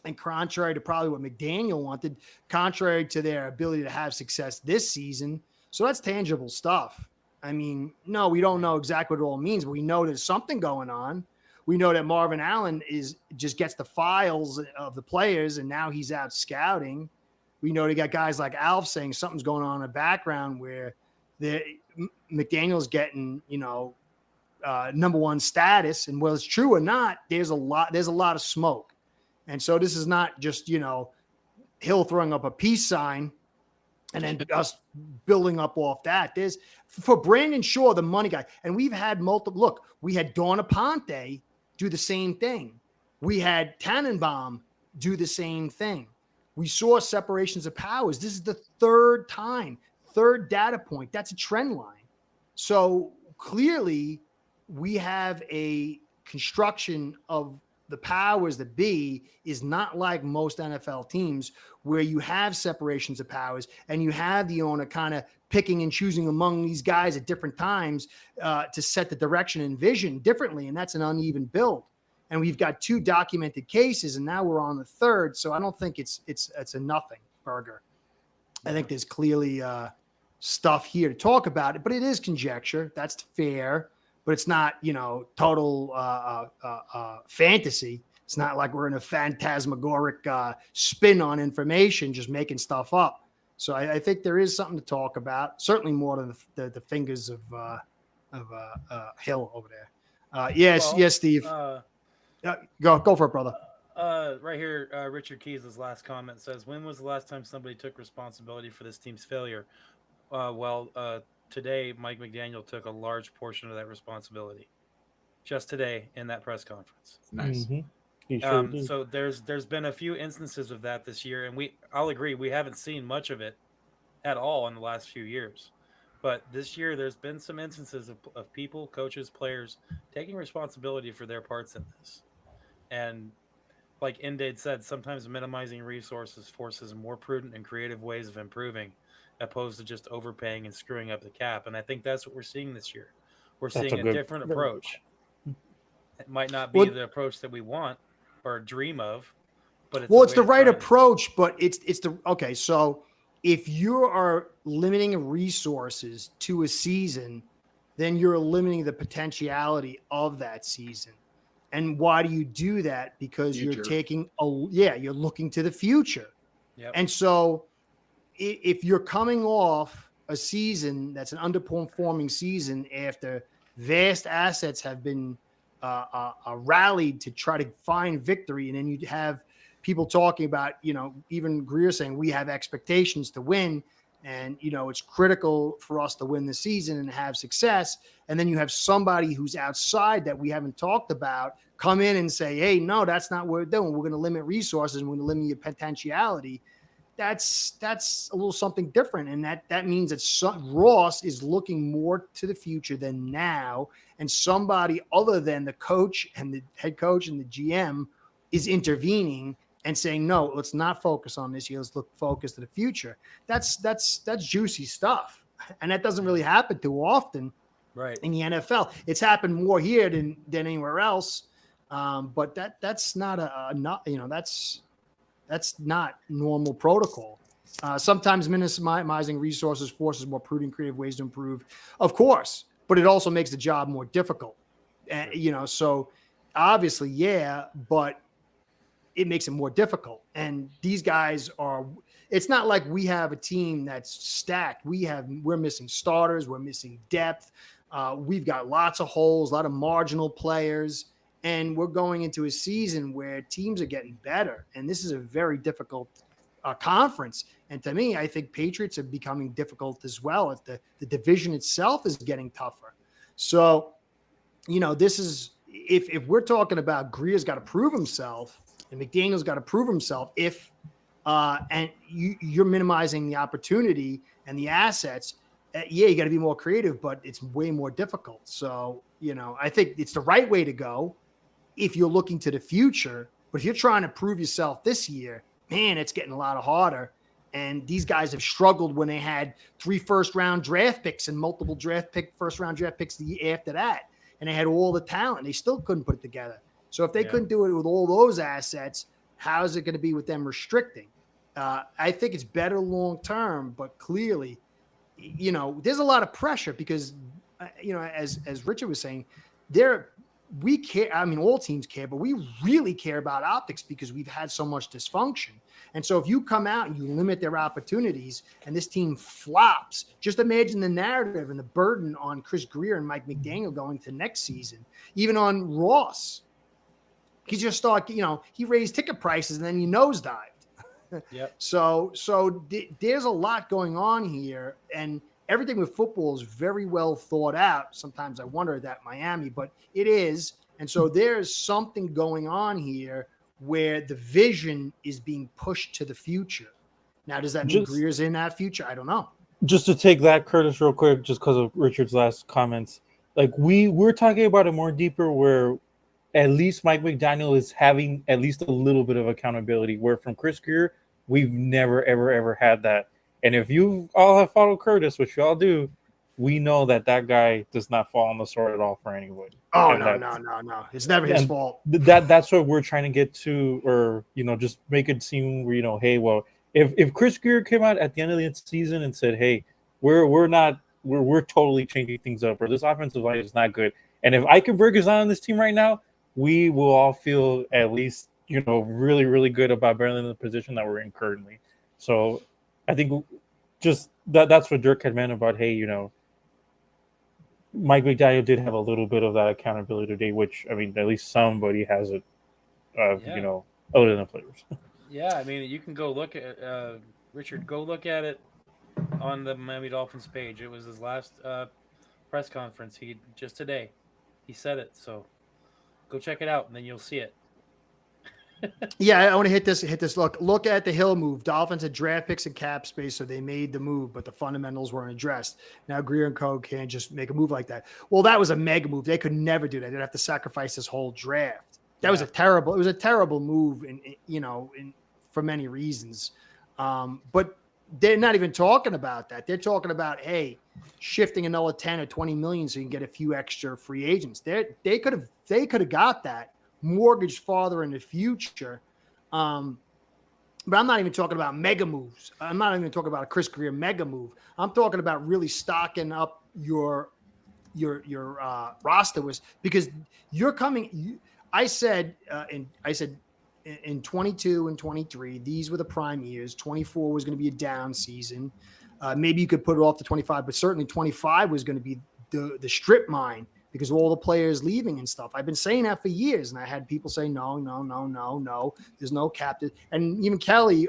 and contrary to probably what McDaniel wanted, contrary to their ability to have success this season. So that's tangible stuff. I mean, no, we don't know exactly what it all means, but we know there's something going on. We know that Marvin Allen just gets the files of the players, and now he's out scouting. We know they got guys like Alf saying something's going on in the background where McDaniel's getting, number one status. And whether it's true or not, there's a lot of smoke. And so this is not just, Hill throwing up a peace sign and then us building up off that. There's for Brandon Shore, the money guy. And we've had we had Dawn Aponte do the same thing. We had Tannenbaum do the same thing. We saw separations of powers. This is the third data point. That's a trend line. So clearly we have a construction of the powers that be is not like most NFL teams where you have separations of powers and you have the owner kind of picking and choosing among these guys at different times to set the direction and vision differently. And that's an uneven build. And we've got two documented cases, and now we're on the third. So I don't think it's a nothing burger. I think there's clearly stuff here to talk about it, but it is conjecture. That's fair, but it's not, total fantasy. It's not like we're in a phantasmagoric spin on information, just making stuff up. So I think there is something to talk about. Certainly more than the fingers of Hill over there. Yes, Steve. Go for it, brother. Right here, Richard Keys' last comment says, when was the last time somebody took responsibility for this team's failure? Today, Mike McDaniel took a large portion of that responsibility. Just today in that press conference. Nice. Mm-hmm. He sure did. So there's been a few instances of that this year, and I'll agree we haven't seen much of it at all in the last few years. But this year, there's been some instances of people, coaches, players taking responsibility for their parts in this. And like Indade said, sometimes minimizing resources forces more prudent and creative ways of improving, opposed to just overpaying and screwing up the cap. And I think that's what we're seeing this year. We're That's seeing a a good. different approach. It might not be Well, the approach that we want or dream of, but it's well, a it's way the to right try and- approach, but it's the okay. So if you are limiting resources to a season, then you're limiting the potentiality of that season. And why do you do that? Because you're Future. you're looking to the future. Yep. And so if you're coming off a season that's an underperforming season after vast assets have been rallied to try to find victory, and then you have people talking about, even Greer saying we have expectations to win, and it's critical for us to win the season and have success. And then you have somebody who's outside that we haven't talked about come in and say, hey, no, that's not what we're doing. We're going to limit resources and we're going to limit your potentiality. That's a little something different, and that means that Ross is looking more to the future than now, and somebody other than the coach and the head coach and the GM is intervening and saying, no, let's not focus on this year. Let's focus to the future. That's juicy stuff, and that doesn't really happen too often, right, in the NFL. It's happened more here than anywhere else, but that's not that's not normal protocol. Sometimes minimizing resources forces more prudent, creative ways to improve, of course, but it also makes the job more difficult. So obviously, yeah, but it makes it more difficult. And these guys it's not like we have a team that's stacked. We're missing starters. We're missing depth. We've got lots of holes, a lot of marginal players. And we're going into a season where teams are getting better. And this is a very difficult conference. And to me, I think Patriots are becoming difficult as well. The division itself is getting tougher. So, this is, if we're talking about Greer's got to prove himself and McDaniel's got to prove himself, and you're minimizing the opportunity and the assets, you got to be more creative, but it's way more difficult. So, I think it's the right way to go if you're looking to the future. But if you're trying to prove yourself this year, man, it's getting a lot harder. And these guys have struggled when they had 3 first-round draft picks and multiple first-round draft picks the year after that. And they had all the talent. They still couldn't put it together. So if they couldn't do it with all those assets, how is it going to be with them restricting? I think it's better long-term, but clearly, there's a lot of pressure because, as Richard was saying, we care. I mean, all teams care, but we really care about optics because we've had so much dysfunction. And so if you come out and you limit their opportunities and this team flops, just imagine the narrative and the burden on Chris Greer and Mike McDaniel going to next season, even on Ross. He's just he raised ticket prices and then he nosedived. Yep. So there's a lot going on here, and everything with football is very well thought out. Sometimes I wonder that Miami, but it is. And so there's something going on here where the vision is being pushed to the future. Now, does that mean Greer's in that future? I don't know. Just to take that, Curtis, real quick, just because of Richard's last comments, like we're talking about it more deeper where at least Mike McDaniel is having at least a little bit of accountability, where from Chris Greer, we've never, ever had that. And if you all have followed Curtis, which you all do, we know that guy does not fall on the sword at all for anybody. Oh, no. It's never his fault. That's what we're trying to get to, or, just make it seem, hey, well, if Chris Greer came out at the end of the season and said, hey, we're totally changing things up, or this offensive line is not good. And if Eichenberg is not on this team right now, we will all feel at least, really, really good about better than the position that we're in currently. So I think just that's what Dirk had meant about, hey, Mike McDaniel did have a little bit of that accountability today, which, I mean, at least somebody has it, other than the players. Yeah, I mean, you can go look at Richard. Go look at it on the Miami Dolphins page. It was his last press conference. Just today, he said it. So go check it out, and then you'll see it. Yeah, I want to hit this. Look at the Hill move. Dolphins had draft picks and cap space, so they made the move, but the fundamentals weren't addressed. Now Greer and Co. can't just make a move like that. Well, that was a mega move. They could never do that. They'd have to sacrifice this whole draft. That was a terrible move, for many reasons. But they're not even talking about that. They're talking about, hey, shifting another 10 or 20 million so you can get a few extra free agents. They could have got that mortgage farther in the future. But I'm not even talking about mega moves. I'm not even talking about a Chris Greer mega move. I'm talking about really stocking up your roster was because you're coming. I said in 22 and 23, these were the prime years. 24 was going to be a down season. Maybe you could put it off to 25, but certainly 25 was going to be the strip mine because of all the players leaving and stuff. I've been saying that for years, and I had people say, no, there's no cap. And even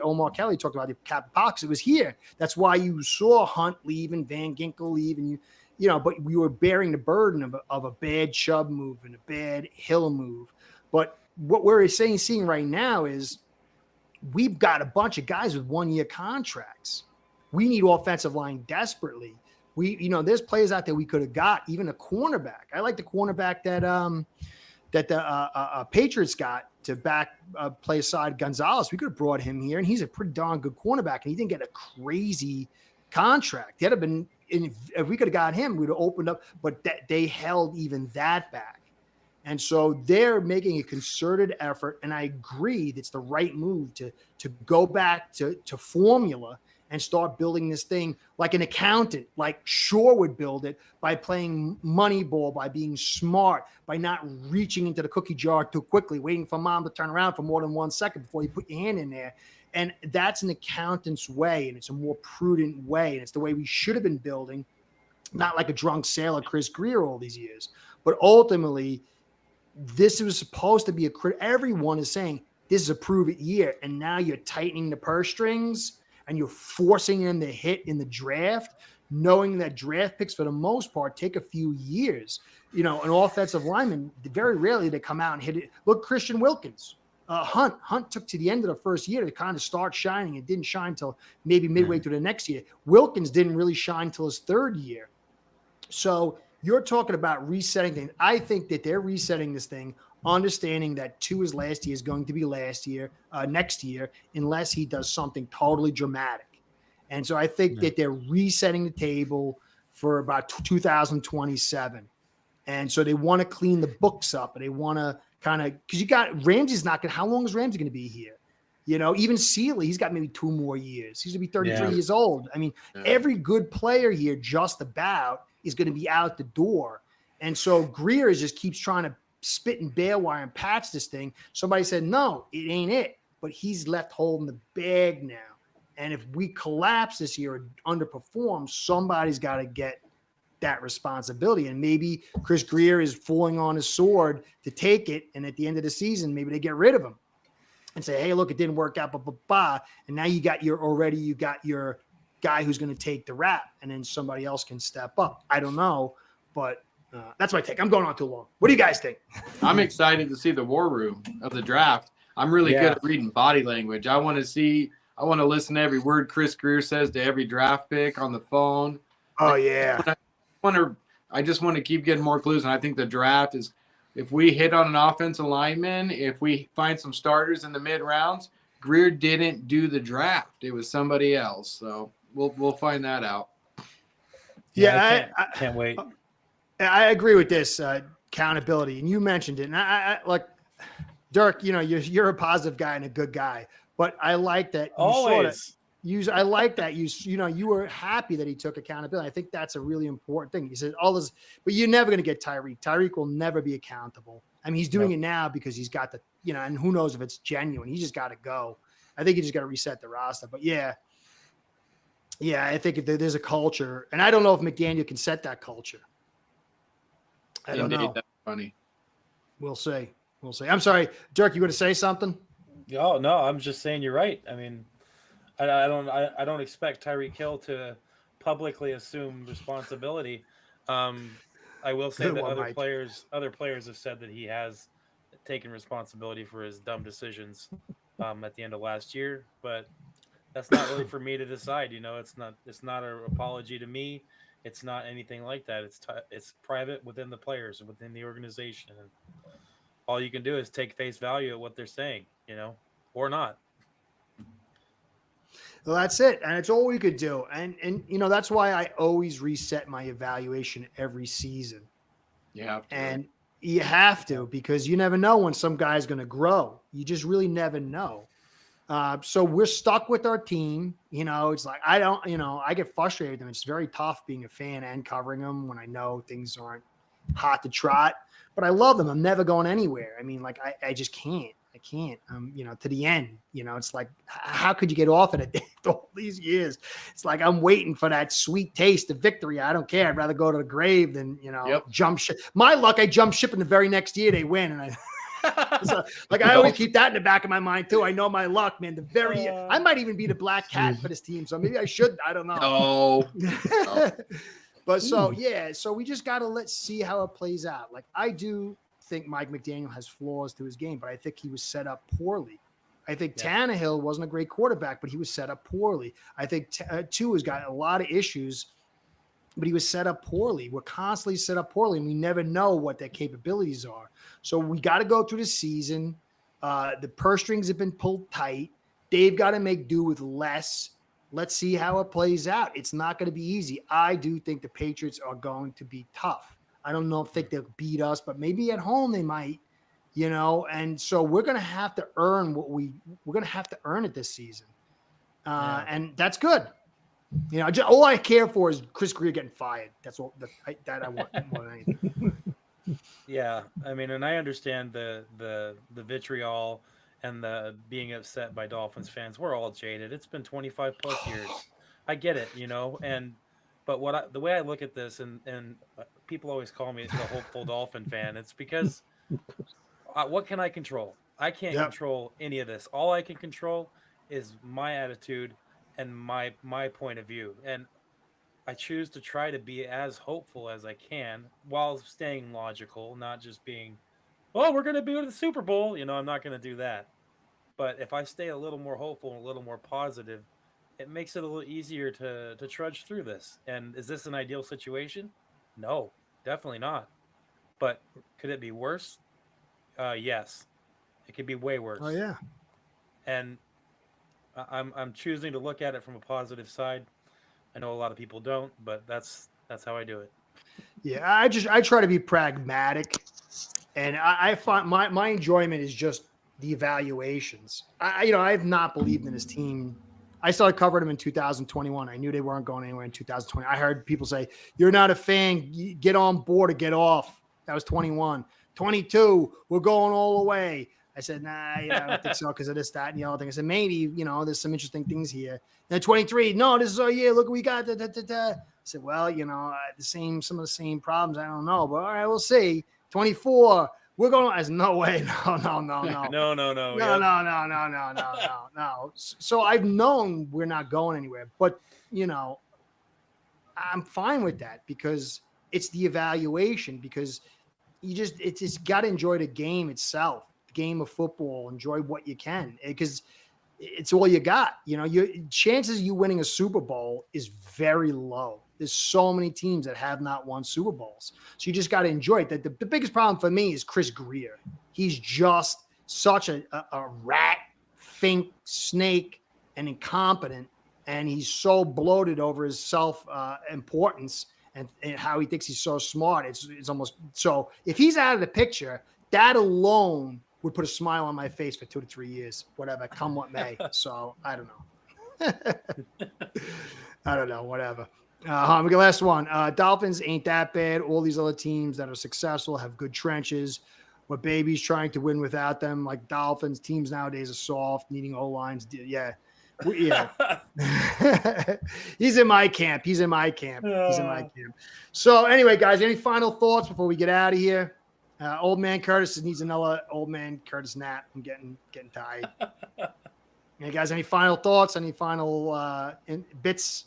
Omar Kelly talked about the cap box. It was here. That's why you saw Hunt leave and Van Ginkel leave, and but we were bearing the burden of a bad Chubb move and a bad Hill move. But what we're seeing right now is we've got a bunch of guys with 1-year contracts. We need offensive line desperately. There's players out there we could have got, even a cornerback. I like the cornerback that the Patriots got to play aside Gonzalez. We could have brought him here, and he's a pretty darn good cornerback, and he didn't get a crazy contract. That'd have been, if we could have got him, we'd have opened up, but they held even that back. And so they're making a concerted effort, and I agree that's the right move to go back to formula and start building this thing like an accountant, like Shore would build it by playing money ball, by being smart, by not reaching into the cookie jar too quickly, waiting for mom to turn around for more than 1 second before you put your hand in there. And that's an accountant's way, and it's a more prudent way, and it's the way we should have been building, not like a drunk sailor Chris Greer all these years. But ultimately, this was supposed to be everyone is saying this is a prove-it year, and now you're tightening the purse strings, and you're forcing them to hit in the draft, knowing that draft picks for the most part take a few years. An offensive lineman, very rarely they come out and hit it. Look, Christian Wilkins, Hunt took to the end of the first year to kind of start shining. It didn't shine until maybe midway through the next year. Wilkins didn't really shine until his third year. So you're talking about resetting things. I think that they're resetting this thing, understanding that his last year is going to be next year, unless he does something totally dramatic. And so I think that they're resetting the table for about 2027. And so they want to clean the books up, and they want to because you got Ramsey's not going to, how long is Ramsey going to be here? Even Sealy, he's got maybe 2 more years. He's going to be 33 years old. I mean, every good player here just about is going to be out the door. And so Greer just keeps trying to spit and bail wire and patch this thing. Somebody said, no, it ain't it. But he's left holding the bag now. And if we collapse this year or underperform, somebody's got to get that responsibility. And maybe Chris Greer is falling on his sword to take it. And at the end of the season, maybe they get rid of him and say, hey, look, it didn't work out, and now you got your guy who's going to take the rap, and then somebody else can step up. I don't know, but that's my take. I'm going on too long. What do you guys think? I'm excited to see the war room of the draft. I'm really good at reading body language. I want to listen to every word Chris Greer says to every draft pick on the phone. Oh yeah. I just want to keep getting more clues. And I think the draft is, if we hit on an offensive lineman, if we find some starters in the mid rounds, Greer didn't do the draft. It was somebody else. So we'll find that out. Yeah, I can't wait. I agree with this accountability, and you mentioned it. And I like Dirk. You're a positive guy and a good guy, but I like that. I like that you were happy that he took accountability. I think that's a really important thing. He said all this, but you're never going to get Tyreek. Tyreek will never be accountable. I mean, he's doing it now because he's got and who knows if it's genuine. He just got to go. I think he just got to reset the roster. But yeah, I think there's a culture, and I don't know if McDaniel can set that culture. I don't know. That's funny. We'll see. I'm sorry, Dirk. You going to say something? Oh no, I'm just saying you're right. I mean, I don't expect Tyreek Hill to publicly assume responsibility. I will say that other players have said that he has taking responsibility for his dumb decisions at the end of last year. But that's not really for me to decide. It's not an apology to me. It's not anything like that. It's private within the players and within the organization. And all you can do is take face value at what they're saying, or not. Well, that's it. And it's all we could do. And that's why I always reset my evaluation every season. Yeah. And you have to, because you never know when some guy's going to grow. You just really never know. So we're stuck with our team. It's like, I get frustrated with them. It's very tough being a fan and covering them when I know things aren't hot to trot, but I love them. I'm never going anywhere. I mean, like, I just can't. I can't, to the end, it's like, how could you get off it after all these years? It's like, I'm waiting for that sweet taste of victory. I don't care. I'd rather go to the grave than, jump ship. My luck, I jump ship in the very next year they win. And so, I always keep that in the back of my mind too. I know my luck, man. I might even be the black cat for this team. So maybe I should, I don't know. Oh. But so we just got to let's see how it plays out. Like, I do think Mike McDaniel has flaws to his game, but I think he was set up poorly. I think Tannehill wasn't a great quarterback, but he was set up poorly. I think Tua's got a lot of issues, but he was set up poorly. We're constantly set up poorly, and we never know what their capabilities are. So we got to go through the season. The purse strings have been pulled tight. They've got to make do with less. Let's see how it plays out. It's not going to be easy. I do think the Patriots are going to be tough. I don't think they'll beat us, but maybe at home they might, and so we're going to have to earn we're going to have to earn it this season. And that's good. All I care for is Chris Greer getting fired. That's all that I want more than anything. Yeah. I mean, and I understand the vitriol and the being upset by Dolphins fans. We're all jaded. It's been 25 plus years. I get it, but the way I look at this, and people always call me the hopeful Dolphin fan, it's because what can I control? I can't control any of this. All I can control is my attitude and my point of view. And I choose to try to be as hopeful as I can while staying logical, not just being, we're going to be with the Super Bowl. I'm not going to do that. But if I stay a little more hopeful and a little more positive, it makes it a little easier to trudge through this. And is this an ideal situation? No, definitely not. But could it be worse? Yes, it could be way worse. Oh yeah. And I'm choosing to look at it from a positive side. I know a lot of people don't, but that's how I do it. Yeah, I try to be pragmatic, and I find my enjoyment is just the evaluations. I've not believed in this team. I started covering them in 2021. I knew they weren't going anywhere in 2020. I heard people say, "You're not a fan. Get on board or get off." That was 21. 22, we're going all the way. I said, nah, I don't think so because of this, that, and the other thing. I said, maybe, there's some interesting things here. Then 23, no, this is our year. Look what we got. Da, da, da, da. I said, well, some of the same problems. I don't know, but all right, we'll see. 24, we're going. I said, no way, no. No. So I've known we're not going anywhere, but I'm fine with that because it's the evaluation. Because it's just got to enjoy the game itself. Game of football, enjoy what you can because it's all you got. Your chances of you winning a Super Bowl is very low. There's so many teams that have not won Super Bowls, so you just got to enjoy it. The biggest problem for me is Chris Greer. He's just such a rat, fink, snake, and incompetent, and he's so bloated over his self importance and how he thinks he's so smart. It's almost so. If he's out of the picture, that alone would put a smile on my face for 2 to 3 years, whatever, come what may. So I don't know. Whatever. We got last one. Dolphins ain't that bad. All these other teams that are successful have good trenches. What babies trying to win without them, like Dolphins. Teams nowadays are soft, needing O-lines. Yeah. He's in my camp. So anyway, guys, any final thoughts before we get out of here? Old man Curtis needs another old man Curtis nap. I'm getting tired. Hey guys, any final thoughts? Any final bits?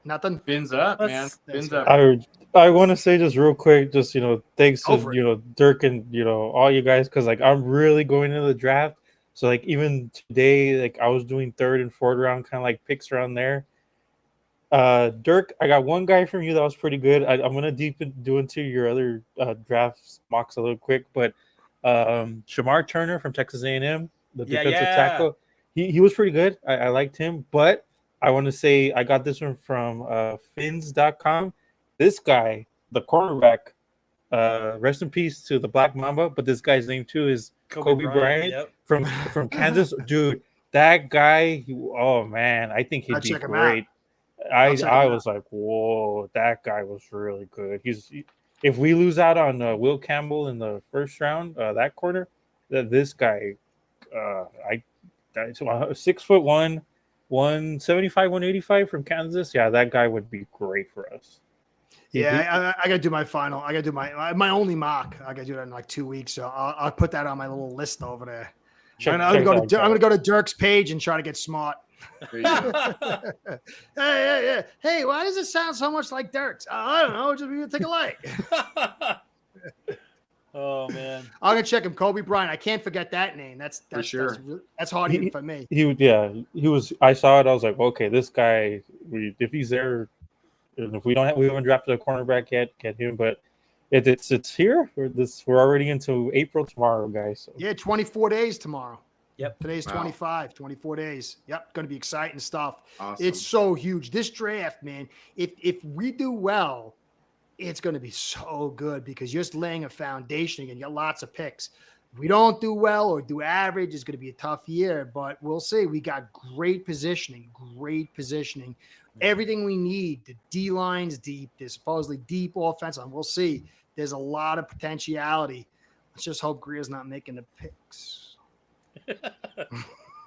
Nothing. Fins up, man. Let's- Fins that's up. I want to say just real quick, just thanks Go to for it. Dirk and all you guys, because like I'm really going into the draft. So like even today, like I was doing third and fourth round kind of like picks around there. Dirk, I got one guy from you that was pretty good. I'm gonna do into your other draft mocks a little quick, but Shamar Turner from Texas A&M, the Yeah, defensive yeah. tackle, he was pretty good. I liked him, but I want to say I got this one from fins.com. This guy, the cornerback, rest in peace to the Black Mamba, but this guy's name too is Kobe Bryant Yep. from Kansas. Dude, that guy, oh man, I think he'd I'll be check him great. I'll check him I out. was like, whoa, that guy was really good. If we lose out on Will Campbell in the first round, that corner, this guy, that's 6'1", 175, 185 from Kansas. Yeah, that guy would be great for us. Yeah, I got to do my final. I got to do my only mock. I got to do that in like 2 weeks. So I'll put that on my little list over there. I'm going to go to Dirk's page and try to get smart. There you go. Hey, why does it sound so much like Dirk's? I don't know. Just we take a like. Oh man, I'm gonna check him. Kobe Bryant. I can't forget that name. That's For sure. That's hard even for me. He was. I saw it. I was like, okay, this guy. If he's there, and if we haven't drafted a cornerback yet, get him. But it's here. We're already into April tomorrow, guys. So. Yeah, 24 days tomorrow. Yep. Today's Wow. 25, 24 days. Yep. Going to be exciting stuff. Awesome. It's so huge. This draft, man, if we do well, it's going to be so good because you're just laying a foundation and you got lots of picks. If we don't do well or do average, it's going to be a tough year, but we'll see. We got great positioning. Everything we need. The D line's deep. There's supposedly deep offense, and we'll see. There's a lot of potentiality. Let's just hope Greer's not making the picks.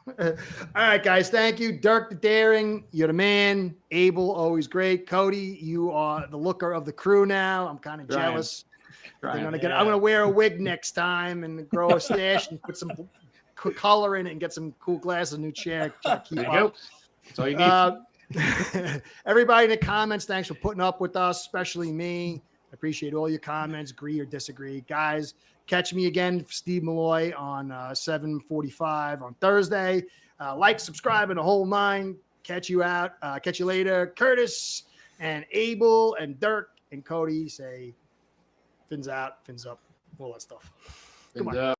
All right, guys. Thank you. Dirk the Daring, you're the man. Abel, always great. Cody, you are the looker of the crew now. I'm kind of Trying. jealous. Trying. I'm gonna wear a wig next time and grow a stash and put some color in it and get some cool glasses, a new chair. To keep There you up. go. That's all you need. Everybody in the comments, thanks for putting up with us, especially me. I appreciate all your comments, agree or disagree. Guys, catch me again, Steve Malloy, on 7:45 on Thursday. Like, subscribe, and the whole nine. Catch you later. Curtis and Abel and Dirk and Cody say fins out, fins up, all that stuff. Come on.